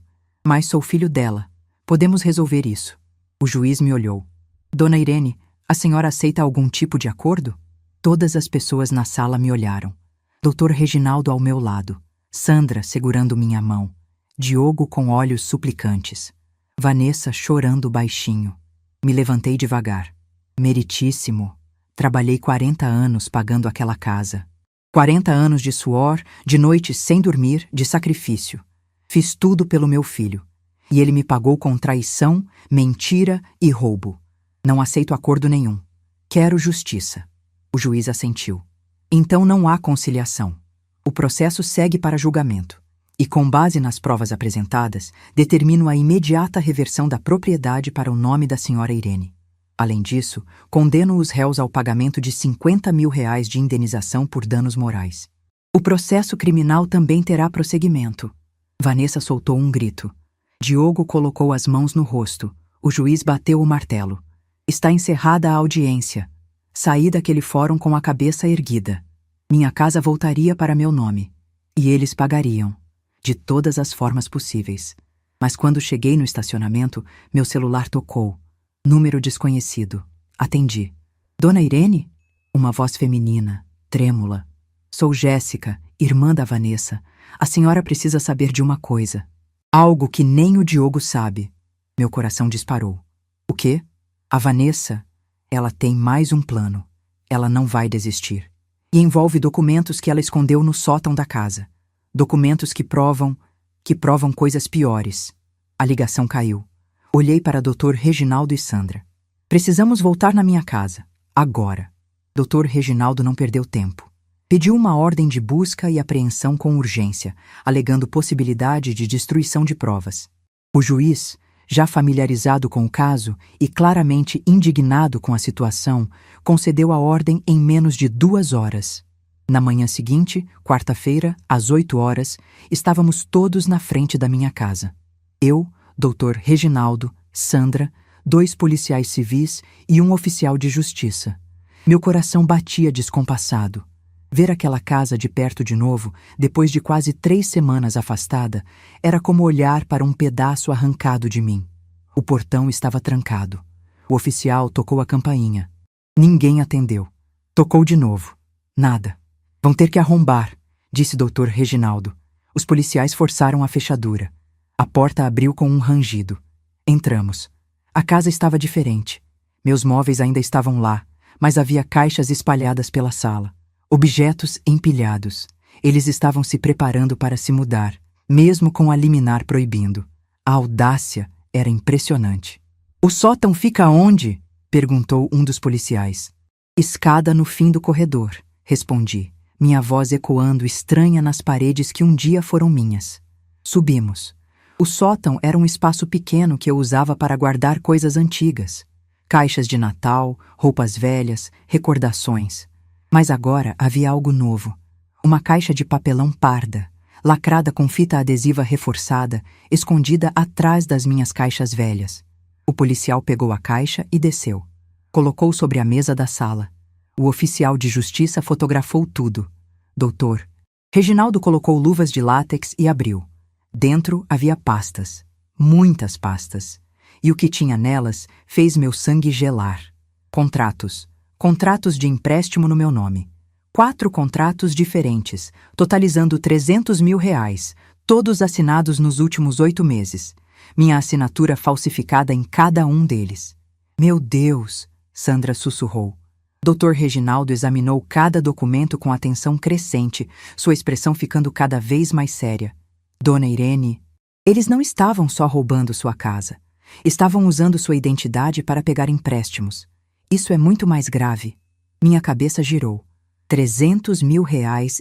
mas sou filho dela. Podemos resolver isso. O juiz me olhou. Dona Irene, a senhora aceita algum tipo de acordo? Todas as pessoas na sala me olharam. Dr. Reginaldo ao meu lado, Sandra segurando minha mão, Diogo com olhos suplicantes. Vanessa chorando baixinho. Me levantei devagar. Meritíssimo. Trabalhei 40 anos pagando aquela casa. 40 anos de suor, de noites sem dormir, de sacrifício. Fiz tudo pelo meu filho. E ele me pagou com traição, mentira e roubo. Não aceito acordo nenhum. Quero justiça. O juiz assentiu. Então não há conciliação. O processo segue para julgamento. E com base nas provas apresentadas, determino a imediata reversão da propriedade para o nome da senhora Irene. Além disso, condeno os réus ao pagamento de R$50 mil de indenização por danos morais. O processo criminal também terá prosseguimento. Vanessa soltou um grito. Diogo colocou as mãos no rosto. O juiz bateu o martelo. Está encerrada a audiência. Saí daquele fórum com a cabeça erguida. Minha casa voltaria para meu nome. E eles pagariam. De todas as formas possíveis. Mas quando cheguei no estacionamento, meu celular tocou. Número desconhecido. Atendi. Dona Irene? Uma voz feminina, trêmula. Sou Jéssica, irmã da Vanessa. A senhora precisa saber de uma coisa. Algo que nem o Diogo sabe. Meu coração disparou. O quê? A Vanessa, ela tem mais um plano. Ela não vai desistir. E envolve documentos que ela escondeu no sótão da casa. Documentos que provam coisas piores. A ligação caiu. Olhei para Dr. Reginaldo e Sandra. Precisamos voltar na minha casa. Agora. Dr. Reginaldo não perdeu tempo. Pediu uma ordem de busca e apreensão com urgência, alegando possibilidade de destruição de provas. O juiz, já familiarizado com o caso e claramente indignado com a situação, concedeu a ordem em menos de 2 horas. Na manhã seguinte, quarta-feira, às 8 horas, estávamos todos na frente da minha casa. Eu, Dr. Reginaldo, Sandra, 2 policiais civis e um oficial de justiça. Meu coração batia descompassado. Ver aquela casa de perto de novo, depois de quase 3 semanas afastada, era como olhar para um pedaço arrancado de mim. O portão estava trancado. O oficial tocou a campainha. Ninguém atendeu. Tocou de novo. Nada. Vão ter que arrombar, disse Dr. Reginaldo. Os policiais forçaram a fechadura. A porta abriu com um rangido. Entramos. A casa estava diferente. Meus móveis ainda estavam lá, mas havia caixas espalhadas pela sala. Objetos empilhados. Eles estavam se preparando para se mudar, mesmo com a liminar proibindo. A audácia era impressionante. O sótão fica onde? Perguntou um dos policiais. Escada no fim do corredor, respondi, minha voz ecoando estranha nas paredes que um dia foram minhas. Subimos. O sótão era um espaço pequeno que eu usava para guardar coisas antigas. Caixas de Natal, roupas velhas, recordações. Mas agora havia algo novo. Uma caixa de papelão parda, lacrada com fita adesiva reforçada, escondida atrás das minhas caixas velhas. O policial pegou a caixa e desceu. Colocou sobre a mesa da sala. O oficial de justiça fotografou tudo. Doutor. Reginaldo colocou luvas de látex e abriu. Dentro havia pastas. Muitas pastas. E o que tinha nelas fez meu sangue gelar. Contratos. Contratos de empréstimo no meu nome. 4 contratos diferentes, totalizando R$300 mil, todos assinados nos últimos 8 meses. Minha assinatura falsificada em cada um deles. Meu Deus! Sandra sussurrou. Dr. Reginaldo examinou cada documento com atenção crescente, sua expressão ficando cada vez mais séria. Dona Irene, eles não estavam só roubando sua casa. Estavam usando sua identidade para pegar empréstimos. Isso é muito mais grave. Minha cabeça girou. R$300 mil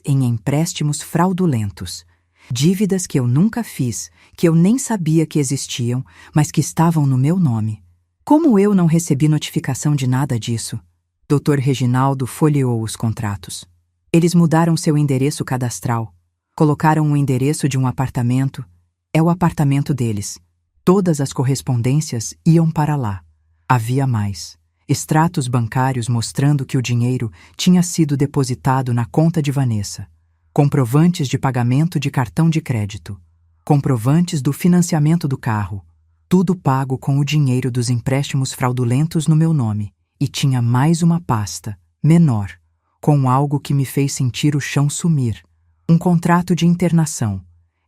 em empréstimos fraudulentos. Dívidas que eu nunca fiz, que eu nem sabia que existiam, mas que estavam no meu nome. Como eu não recebi notificação de nada disso? Dr. Reginaldo folheou os contratos. Eles mudaram seu endereço cadastral. Colocaram o endereço de um apartamento. É o apartamento deles. Todas as correspondências iam para lá. Havia mais. Extratos bancários mostrando que o dinheiro tinha sido depositado na conta de Vanessa. Comprovantes de pagamento de cartão de crédito. Comprovantes do financiamento do carro. Tudo pago com o dinheiro dos empréstimos fraudulentos no meu nome. E tinha mais uma pasta, menor, com algo que me fez sentir o chão sumir. Um contrato de internação.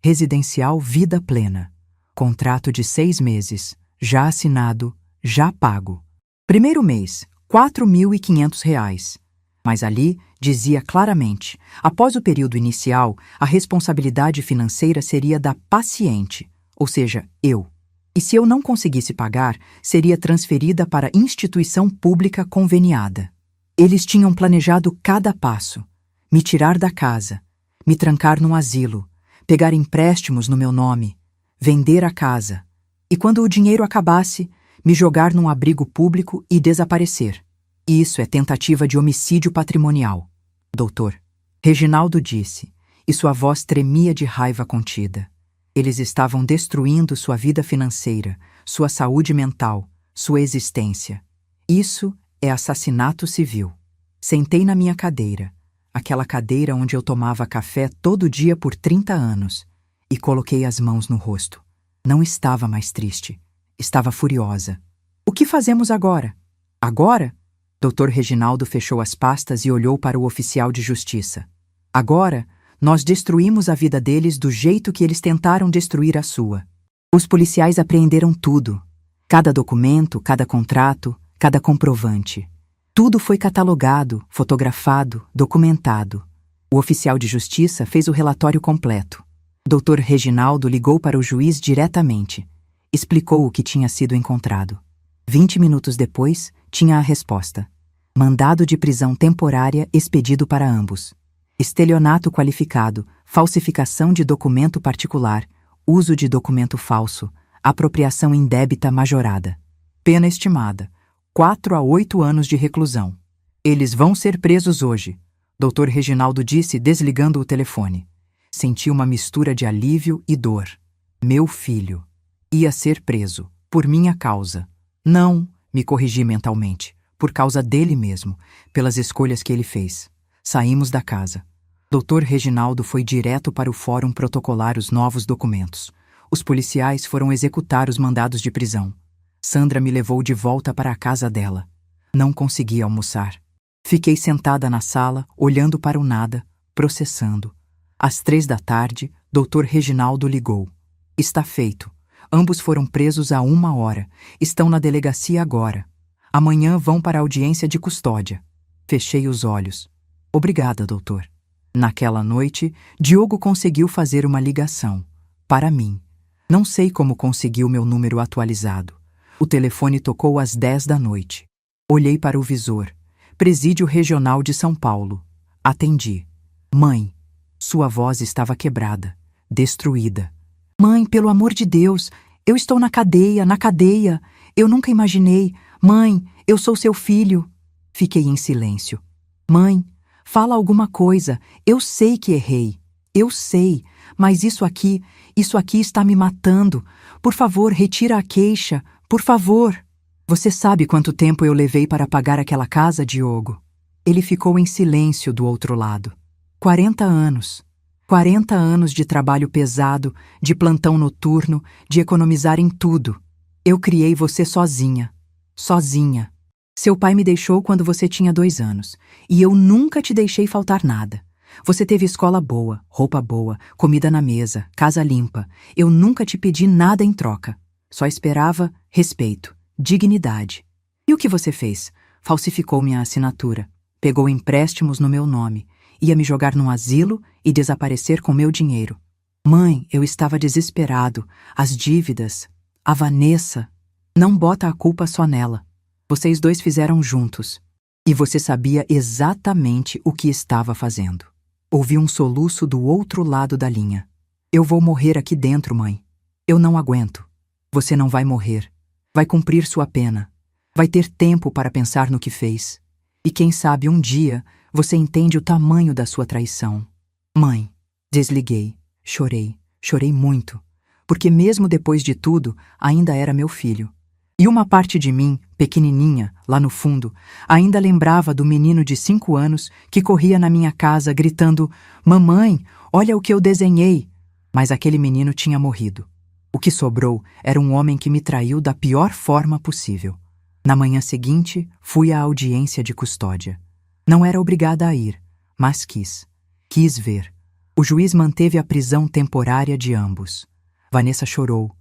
Residencial Vida Plena. Contrato de 6 meses, já assinado, já pago. Primeiro mês, R$ 4.500. Mas ali dizia claramente, após o período inicial, a responsabilidade financeira seria da paciente, ou seja, eu. E se eu não conseguisse pagar, seria transferida para instituição pública conveniada. Eles tinham planejado cada passo: me tirar da casa, me trancar num asilo, pegar empréstimos no meu nome, vender a casa, e quando o dinheiro acabasse, me jogar num abrigo público e desaparecer. Isso é tentativa de homicídio patrimonial, doutor. Reginaldo disse, e sua voz tremia de raiva contida. Eles estavam destruindo sua vida financeira, sua saúde mental, sua existência. Isso é assassinato civil. Sentei na minha cadeira, aquela cadeira onde eu tomava café todo dia por 30 anos, e coloquei as mãos no rosto. Não estava mais triste. Estava furiosa. O que fazemos agora? Agora? Dr. Reginaldo fechou as pastas e olhou para o oficial de justiça. Agora, nós destruímos a vida deles do jeito que eles tentaram destruir a sua. Os policiais apreenderam tudo. Cada documento, cada contrato, cada comprovante. Tudo foi catalogado, fotografado, documentado. O oficial de justiça fez o relatório completo. Dr. Reginaldo ligou para o juiz diretamente. Explicou o que tinha sido encontrado. 20 minutos depois, tinha a resposta. Mandado de prisão temporária expedido para ambos. Estelionato qualificado, falsificação de documento particular, uso de documento falso, apropriação indébita majorada. Pena estimada: 4 a 8 anos de reclusão. Eles vão ser presos hoje, Dr. Reginaldo disse, desligando o telefone. Senti uma mistura de alívio e dor. Meu filho ia ser preso, por minha causa. Não, me corrigi mentalmente, por causa dele mesmo, pelas escolhas que ele fez. Saímos da casa. Dr. Reginaldo foi direto para o fórum protocolar os novos documentos. Os policiais foram executar os mandados de prisão. Sandra me levou de volta para a casa dela. Não consegui almoçar. Fiquei sentada na sala, olhando para o nada, processando. Às 3 da tarde, Dr. Reginaldo ligou. Está feito. Ambos foram presos há 1 hora. Estão na delegacia agora. Amanhã vão para a audiência de custódia. Fechei os olhos. Obrigada, doutor. Naquela noite, Diogo conseguiu fazer uma ligação. Para mim. Não sei como conseguiu meu número atualizado. O telefone tocou às 10 da noite. Olhei para o visor. Presídio Regional de São Paulo. Atendi. Mãe. Sua voz estava quebrada, destruída. Mãe, pelo amor de Deus, eu estou na cadeia, na cadeia. Eu nunca imaginei. Mãe, eu sou seu filho. Fiquei em silêncio. Mãe, fala alguma coisa. Eu sei que errei. Eu sei, mas isso aqui está me matando. Por favor, retira a queixa. Por favor. Você sabe quanto tempo eu levei para pagar aquela casa, Diogo? Ele ficou em silêncio do outro lado. 40 anos. 40 anos de trabalho pesado, de plantão noturno, de economizar em tudo. Eu criei você sozinha. Sozinha. Seu pai me deixou quando você tinha 2 anos. E eu nunca te deixei faltar nada. Você teve escola boa, roupa boa, comida na mesa, casa limpa. Eu nunca te pedi nada em troca. Só esperava respeito, dignidade. E o que você fez? Falsificou minha assinatura. Pegou empréstimos no meu nome. Ia me jogar num asilo e desaparecer com meu dinheiro. Mãe, eu estava desesperado. As dívidas. A Vanessa. Não bota a culpa só nela. Vocês dois fizeram juntos. E você sabia exatamente o que estava fazendo. Ouvi um soluço do outro lado da linha. Eu vou morrer aqui dentro, mãe. Eu não aguento. Você não vai morrer. Vai cumprir sua pena. Vai ter tempo para pensar no que fez. E quem sabe um dia você entende o tamanho da sua traição. Mãe, desliguei, chorei muito, porque mesmo depois de tudo, ainda era meu filho. E uma parte de mim, pequenininha, lá no fundo, ainda lembrava do menino de 5 anos que corria na minha casa gritando: "Mamãe, olha o que eu desenhei!" Mas aquele menino tinha morrido. O que sobrou era um homem que me traiu da pior forma possível. Na manhã seguinte, fui à audiência de custódia. Não era obrigada a ir, mas quis ver. O juiz manteve a prisão temporária de ambos. Vanessa chorou.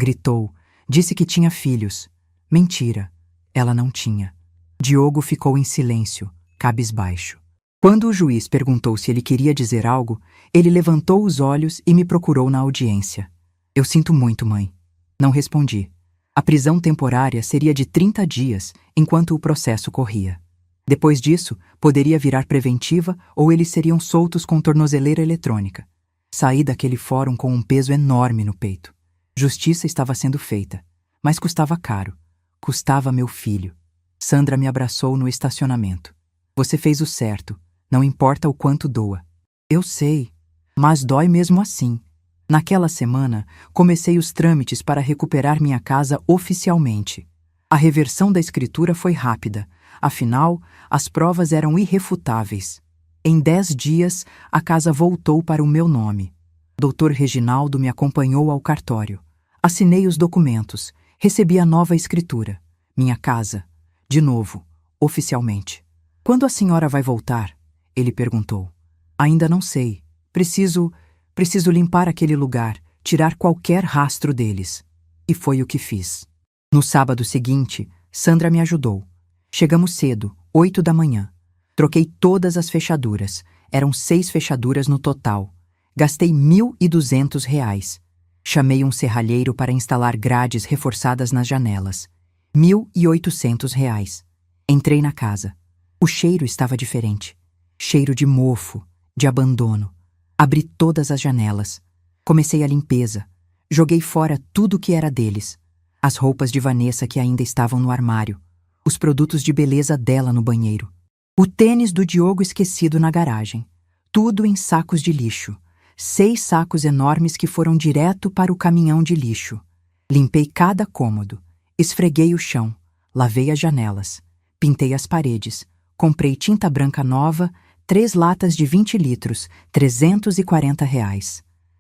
gritou. Disse que tinha filhos. Mentira. Ela não tinha. Diogo ficou em silêncio, cabisbaixo. Quando o juiz perguntou se ele queria dizer algo, ele levantou os olhos e me procurou na audiência. Eu sinto muito, mãe. Não respondi. A prisão temporária seria de 30 dias, enquanto o processo corria. Depois disso, poderia virar preventiva ou eles seriam soltos com tornozeleira eletrônica. Saí daquele fórum com um peso enorme no peito. Justiça estava sendo feita, mas custava caro. Custava meu filho. Sandra me abraçou no estacionamento. Você fez o certo, não importa o quanto doa. Eu sei, mas dói mesmo assim. Naquela semana, comecei os trâmites para recuperar minha casa oficialmente. A reversão da escritura foi rápida, afinal, as provas eram irrefutáveis. Em 10 dias, a casa voltou para o meu nome. Dr. Reginaldo me acompanhou ao cartório. Assinei os documentos, recebi a nova escritura. Minha casa, de novo, oficialmente. Quando a senhora vai voltar? Ele perguntou. Ainda não sei. Preciso limpar aquele lugar, tirar qualquer rastro deles. E foi o que fiz. No sábado seguinte, Sandra me ajudou. Chegamos cedo, 8 da manhã. Troquei todas as fechaduras. Eram 6 fechaduras no total. Gastei R$ 1.200. Chamei um serralheiro para instalar grades reforçadas nas janelas. R$ 1.800. Entrei na casa. O cheiro estava diferente. Cheiro de mofo, de abandono. Abri todas as janelas. Comecei a limpeza. Joguei fora tudo que era deles. As roupas de Vanessa que ainda estavam no armário. Os produtos de beleza dela no banheiro. O tênis do Diogo esquecido na garagem. Tudo em sacos de lixo. 6 sacos enormes que foram direto para o caminhão de lixo. Limpei cada cômodo. Esfreguei o chão. Lavei as janelas. Pintei as paredes. Comprei tinta branca nova, 3 latas de 20 litros, R$ 340.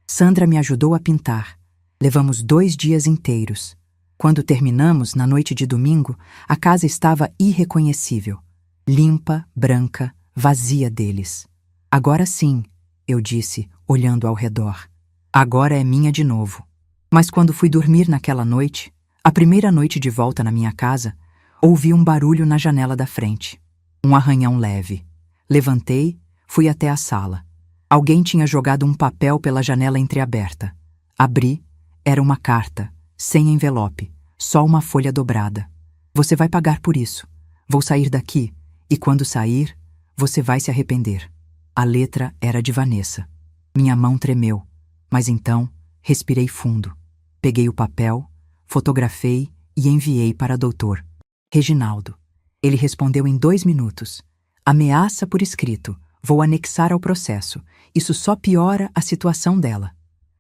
Sandra me ajudou a pintar. Levamos 2 dias inteiros. Quando terminamos, na noite de domingo, a casa estava irreconhecível. Limpa, branca, vazia deles. Agora sim, eu disse, olhando ao redor. Agora é minha de novo. Mas quando fui dormir naquela noite, a primeira noite de volta na minha casa, ouvi um barulho na janela da frente. Um arranhão leve. Levantei, fui até a sala. Alguém tinha jogado um papel pela janela entreaberta. Abri, era uma carta, sem envelope, só uma folha dobrada. Você vai pagar por isso. Vou sair daqui, e quando sair, você vai se arrepender. A letra era de Vanessa. Minha mão tremeu, mas então respirei fundo. Peguei o papel, fotografei e enviei para Dr. Reginaldo. Ele respondeu em 2 minutos. Ameaça por escrito. Vou anexar ao processo. Isso só piora a situação dela.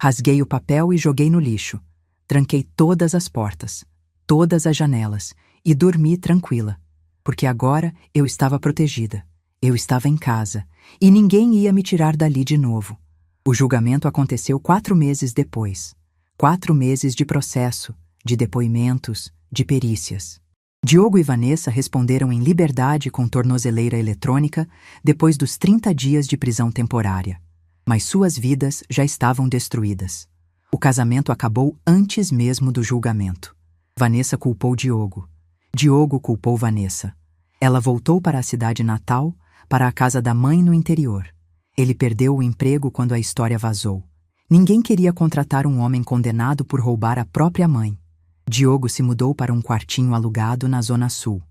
Rasguei o papel e joguei no lixo. Tranquei todas as portas, todas as janelas e dormi tranquila. Porque agora eu estava protegida. Eu estava em casa e ninguém ia me tirar dali de novo. O julgamento aconteceu 4 meses depois. 4 meses de processo, de depoimentos, de perícias. Diogo e Vanessa responderam em liberdade com tornozeleira eletrônica depois dos 30 dias de prisão temporária. Mas suas vidas já estavam destruídas. O casamento acabou antes mesmo do julgamento. Vanessa culpou Diogo. Diogo culpou Vanessa. Ela voltou para a cidade natal, para a casa da mãe no interior. Ele perdeu o emprego quando a história vazou. Ninguém queria contratar um homem condenado por roubar a própria mãe. Diogo se mudou para um quartinho alugado na Zona Sul. R$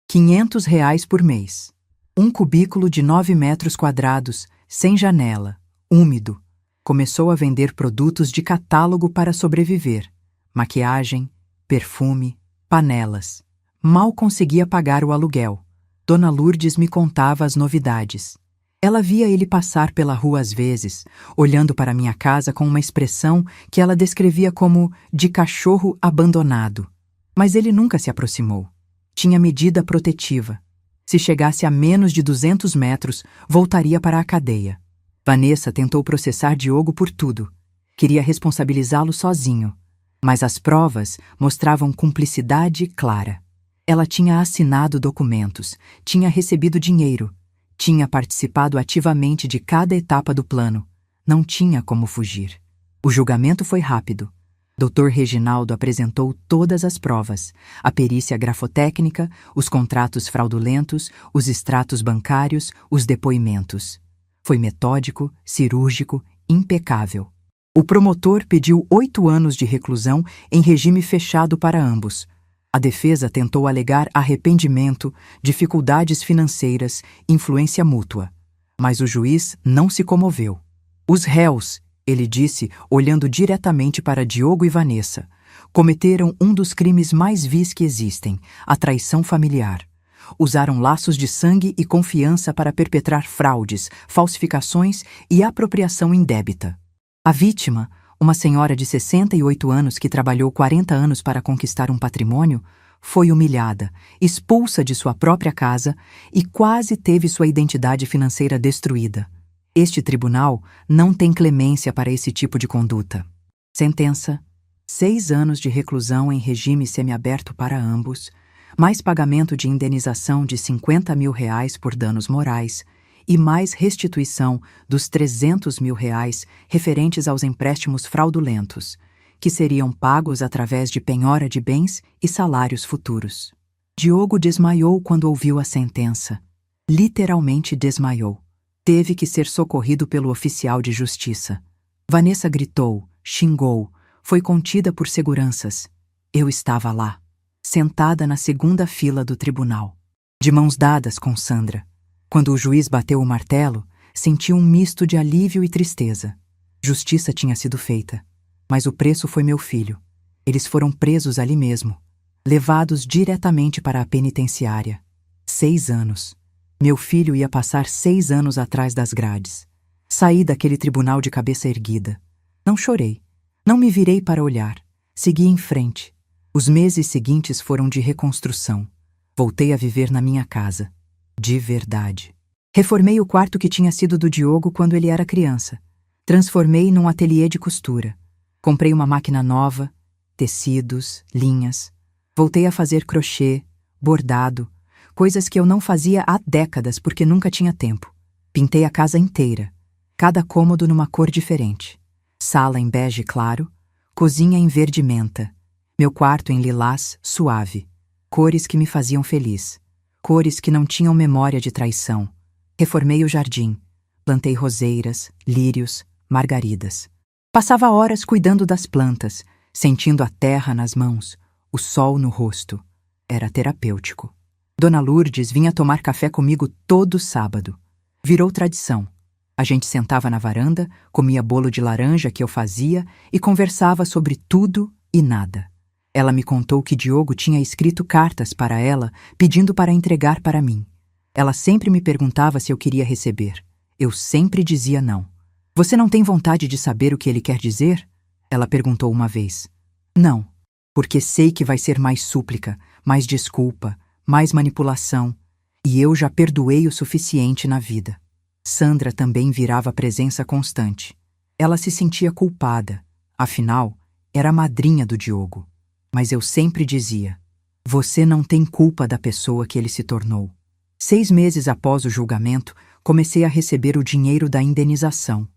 500 por mês. Um cubículo de 9 metros quadrados, sem janela, úmido. Começou a vender produtos de catálogo para sobreviver. Maquiagem, perfume, panelas. Mal conseguia pagar o aluguel. Dona Lourdes me contava as novidades. Ela via ele passar pela rua às vezes, olhando para minha casa com uma expressão que ela descrevia como de cachorro abandonado. Mas ele nunca se aproximou. Tinha medida protetiva. Se chegasse a menos de 200 metros, voltaria para a cadeia. Vanessa tentou processar Diogo por tudo. Queria responsabilizá-lo sozinho. Mas as provas mostravam cumplicidade clara. Ela tinha assinado documentos, tinha recebido dinheiro, tinha participado ativamente de cada etapa do plano. Não tinha como fugir. O julgamento foi rápido. Dr. Reginaldo apresentou todas as provas, a perícia grafotécnica, os contratos fraudulentos, os extratos bancários, os depoimentos. Foi metódico, cirúrgico, impecável. O promotor pediu 8 anos de reclusão em regime fechado para ambos. A defesa tentou alegar arrependimento, dificuldades financeiras, influência mútua. Mas o juiz não se comoveu. Os réus, ele disse, olhando diretamente para Diogo e Vanessa, cometeram um dos crimes mais vis que existem, a traição familiar. Usaram laços de sangue e confiança para perpetrar fraudes, falsificações e apropriação indébita. A vítima, uma senhora de 68 anos que trabalhou 40 anos para conquistar um patrimônio, foi humilhada, expulsa de sua própria casa e quase teve sua identidade financeira destruída. Este tribunal não tem clemência para esse tipo de conduta. Sentença: 6 anos de reclusão em regime semiaberto para ambos, mais pagamento de indenização de R$50 mil por danos morais e mais restituição dos R$300 mil referentes aos empréstimos fraudulentos, que seriam pagos através de penhora de bens e salários futuros. Diogo desmaiou quando ouviu a sentença. Literalmente desmaiou. Teve que ser socorrido pelo oficial de justiça. Vanessa gritou, xingou, foi contida por seguranças. Eu estava lá, sentada na segunda fila do tribunal, de mãos dadas com Sandra. Quando o juiz bateu o martelo, senti um misto de alívio e tristeza. Justiça tinha sido feita, mas o preço foi meu filho. Eles foram presos ali mesmo, levados diretamente para a penitenciária. 6 anos. Meu filho ia passar 6 anos atrás das grades. Saí daquele tribunal de cabeça erguida. Não chorei. Não me virei para olhar. Segui em frente. Os meses seguintes foram de reconstrução. Voltei a viver na minha casa. De verdade. Reformei o quarto que tinha sido do Diogo quando ele era criança. Transformei num ateliê de costura. Comprei uma máquina nova, tecidos, linhas. Voltei a fazer crochê, bordado, coisas que eu não fazia há décadas porque nunca tinha tempo. Pintei a casa inteira, cada cômodo numa cor diferente. Sala em bege claro, cozinha em verde menta, meu quarto em lilás suave. Cores que me faziam feliz, cores que não tinham memória de traição. Reformei o jardim, plantei roseiras, lírios, margaridas. Passava horas cuidando das plantas, sentindo a terra nas mãos, o sol no rosto. Era terapêutico. Dona Lourdes vinha tomar café comigo todo sábado. Virou tradição. A gente sentava na varanda, comia bolo de laranja que eu fazia e conversava sobre tudo e nada. Ela me contou que Diogo tinha escrito cartas para ela, pedindo para entregar para mim. Ela sempre me perguntava se eu queria receber. Eu sempre dizia não. Você não tem vontade de saber o que ele quer dizer? Ela perguntou uma vez. Não, porque sei que vai ser mais súplica, mais desculpa, mais manipulação, e eu já perdoei o suficiente na vida. Sandra também virava presença constante. Ela se sentia culpada, afinal, era a madrinha do Diogo. Mas eu sempre dizia, você não tem culpa da pessoa que ele se tornou. 6 meses após o julgamento, comecei a receber o dinheiro da indenização.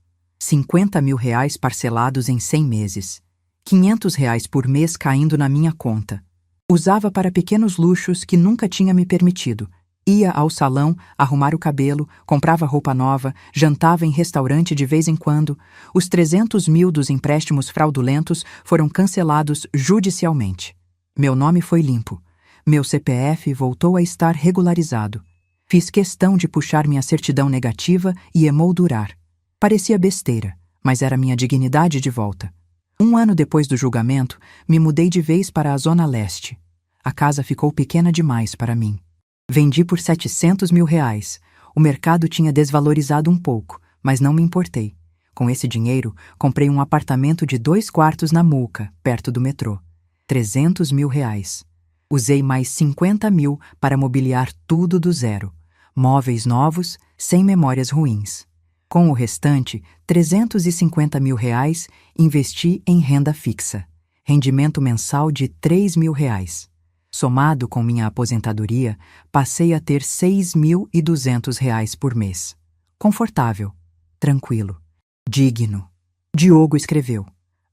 R$50 mil parcelados em 100 meses. R$500 por mês caindo na minha conta. Usava para pequenos luxos que nunca tinha me permitido. Ia ao salão, arrumar o cabelo, comprava roupa nova, jantava em restaurante de vez em quando. Os 300 mil dos empréstimos fraudulentos foram cancelados judicialmente. Meu nome foi limpo. Meu CPF voltou a estar regularizado. Fiz questão de puxar minha certidão negativa e emoldurar. Parecia besteira, mas era minha dignidade de volta. 1 ano depois do julgamento, me mudei de vez para a Zona Leste. A casa ficou pequena demais para mim. Vendi por R$700 mil. O mercado tinha desvalorizado um pouco, mas não me importei. Com esse dinheiro, comprei um apartamento de 2 quartos na Muca, perto do metrô. R$300 mil. Usei mais 50 mil para mobiliar tudo do zero. Móveis novos, sem memórias ruins. Com o restante, R$350 mil, investi em renda fixa. Rendimento mensal de R$3 mil. Somado com minha aposentadoria, passei a ter R$6.200 por mês. Confortável, tranquilo, digno. Diogo escreveu,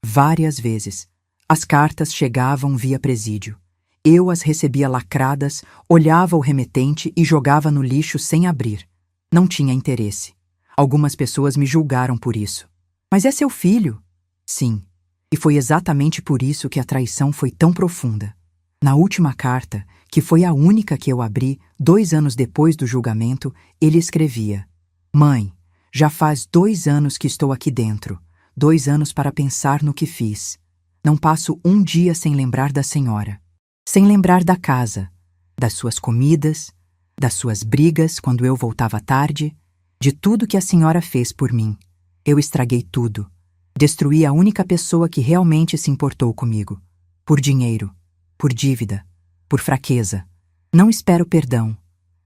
várias vezes, As cartas chegavam via presídio. Eu as recebia lacradas, olhava o remetente e jogava no lixo sem abrir. Não tinha interesse. Algumas pessoas me julgaram por isso. Mas é seu filho? Sim. E foi exatamente por isso que a traição foi tão profunda. Na última carta, que foi a única que eu abri 2 anos depois do julgamento, ele escrevia: Mãe, já faz 2 anos que estou aqui dentro. 2 anos para pensar no que fiz. Não passo um dia sem lembrar da senhora. Sem lembrar da casa, das suas comidas, das suas brigas quando eu voltava tarde, de tudo que a senhora fez por mim. Eu estraguei tudo. Destruí a única pessoa que realmente se importou comigo. Por dinheiro, por dívida, por fraqueza. Não espero perdão.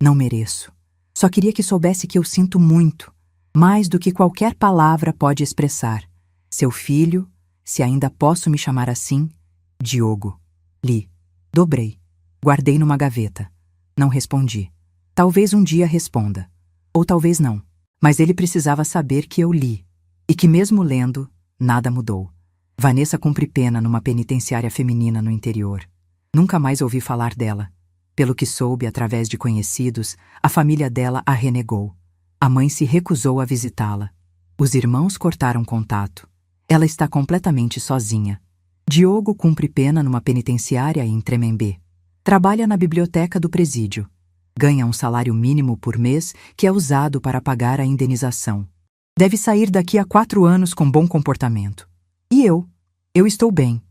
Não mereço. Só queria que soubesse que eu sinto muito, mais do que qualquer palavra pode expressar. Seu filho, se ainda posso me chamar assim, Diogo. Li. Dobrei. Guardei numa gaveta. Não respondi. Talvez um dia responda. Ou talvez não. Mas ele precisava saber que eu li. E que mesmo lendo, nada mudou. Vanessa cumpre pena numa penitenciária feminina no interior. Nunca mais ouvi falar dela. Pelo que soube através de conhecidos, a família dela a renegou. A mãe se recusou a visitá-la. Os irmãos cortaram contato. Ela está completamente sozinha. Diogo cumpre pena numa penitenciária em Tremembé. Trabalha na biblioteca do presídio. Ganha um salário mínimo por mês que é usado para pagar a indenização. Deve sair daqui a 4 anos com bom comportamento. E eu? Eu estou bem.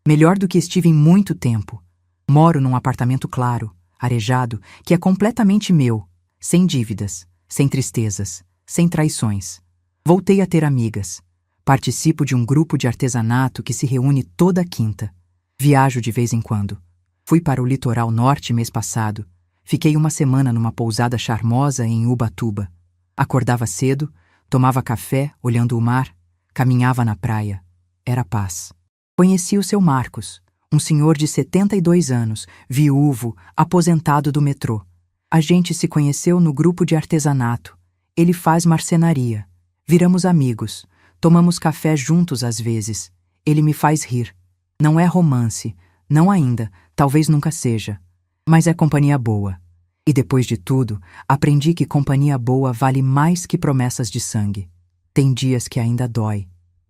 Melhor do que estive em muito tempo. Moro num apartamento claro, arejado, que é completamente meu, sem dívidas, sem tristezas, sem traições. Voltei a ter amigas. Participo de um grupo de artesanato que se reúne toda quinta. Viajo de vez em quando. Fui para o litoral norte mês passado. Fiquei uma semana numa pousada charmosa em Ubatuba. Acordava cedo, tomava café olhando o mar, caminhava na praia. Era paz. Conheci o seu Marcos, um senhor de 72 anos, viúvo, aposentado do metrô. A gente se conheceu no grupo de artesanato. Ele faz marcenaria. Viramos amigos. Tomamos café juntos às vezes. Ele me faz rir. Não é romance, não ainda, talvez nunca seja. Mas é companhia boa. E depois de tudo, aprendi que companhia boa vale mais que promessas de sangue. Tem dias que ainda dói.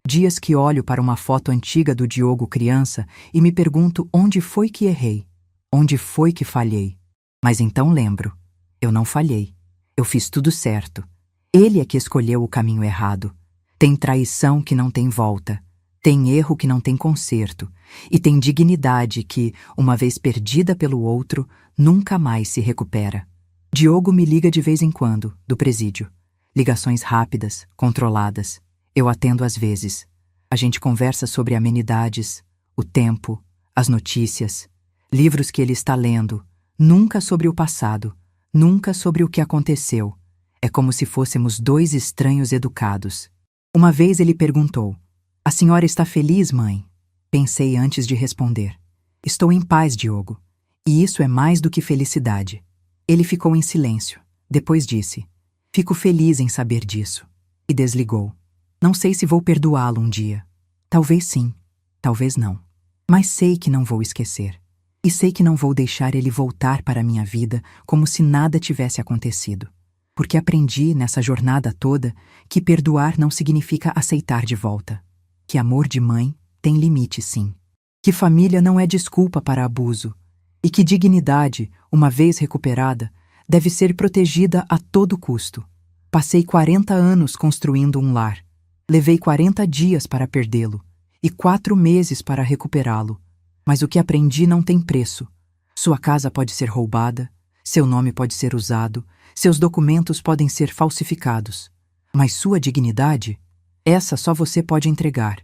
Dias que olho para uma foto antiga do Diogo criança e me pergunto onde foi que errei. Onde foi que falhei. Mas então lembro. Eu não falhei. Eu fiz tudo certo. Ele é que escolheu o caminho errado. Tem traição que não tem volta, tem erro que não tem conserto, e tem dignidade que, uma vez perdida pelo outro, nunca mais se recupera. Diogo me liga de vez em quando, do presídio. Ligações rápidas, controladas. Eu atendo às vezes. A gente conversa sobre amenidades, o tempo, as notícias, livros que ele está lendo, nunca sobre o passado, nunca sobre o que aconteceu. É como se fôssemos 2 estranhos educados. Uma vez ele perguntou: A senhora está feliz, mãe? Pensei antes de responder. Estou em paz, Diogo. E isso é mais do que felicidade. Ele ficou em silêncio. Depois disse: Fico feliz em saber disso. E desligou. Não sei se vou perdoá-lo um dia. Talvez sim, talvez não. Mas sei que não vou esquecer. E sei que não vou deixar ele voltar para a minha vida como se nada tivesse acontecido. Porque aprendi, nessa jornada toda, que perdoar não significa aceitar de volta. Que amor de mãe tem limite, sim. Que família não é desculpa para abuso. E que dignidade, uma vez recuperada, deve ser protegida a todo custo. Passei 40 anos construindo um lar. Levei 40 dias para perdê-lo e 4 meses para recuperá-lo. Mas o que aprendi não tem preço. Sua casa pode ser roubada, seu nome pode ser usado, seus documentos podem ser falsificados. Mas sua dignidade, essa só você pode entregar.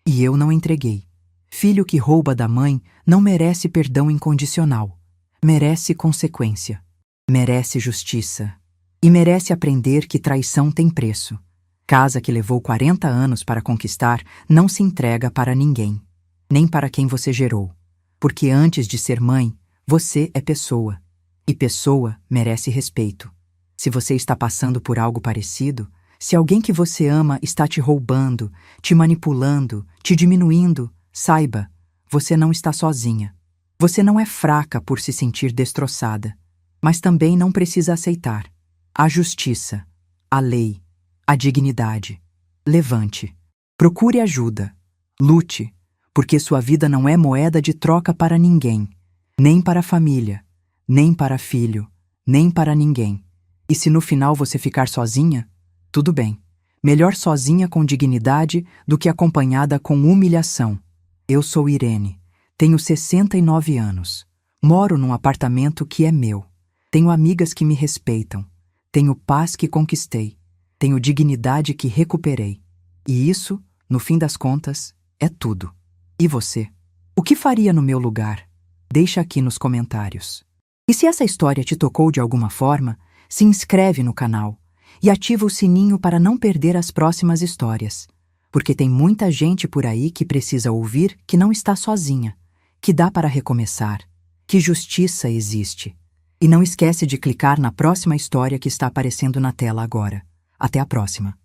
E eu não entreguei. Filho que rouba da mãe não merece perdão incondicional. Merece consequência. Merece justiça. E merece aprender que traição tem preço. Casa que levou 40 anos para conquistar não se entrega para ninguém. Nem para quem você gerou. Porque antes de ser mãe, você é pessoa. E pessoa merece respeito. Se você está passando por algo parecido, se alguém que você ama está te roubando, te manipulando, te diminuindo, saiba, você não está sozinha. Você não é fraca por se sentir destroçada, mas também não precisa aceitar. A justiça, a lei, a dignidade. Levante. Procure ajuda. Lute, porque sua vida não é moeda de troca para ninguém, nem para a família, nem para filho, nem para ninguém. E se no final você ficar sozinha, tudo bem. Melhor sozinha com dignidade do que acompanhada com humilhação. Eu sou Irene, tenho 69 anos. Moro num apartamento que é meu. Tenho amigas que me respeitam. Tenho paz que conquistei. Tenho dignidade que recuperei. E isso, no fim das contas, é tudo. E você? O que faria no meu lugar? Deixa aqui nos comentários. E se essa história te tocou de alguma forma, se inscreve no canal e ativa o sininho para não perder as próximas histórias. Porque tem muita gente por aí que precisa ouvir que não está sozinha, que dá para recomeçar, que justiça existe. E não esquece de clicar na próxima história que está aparecendo na tela agora. Até a próxima.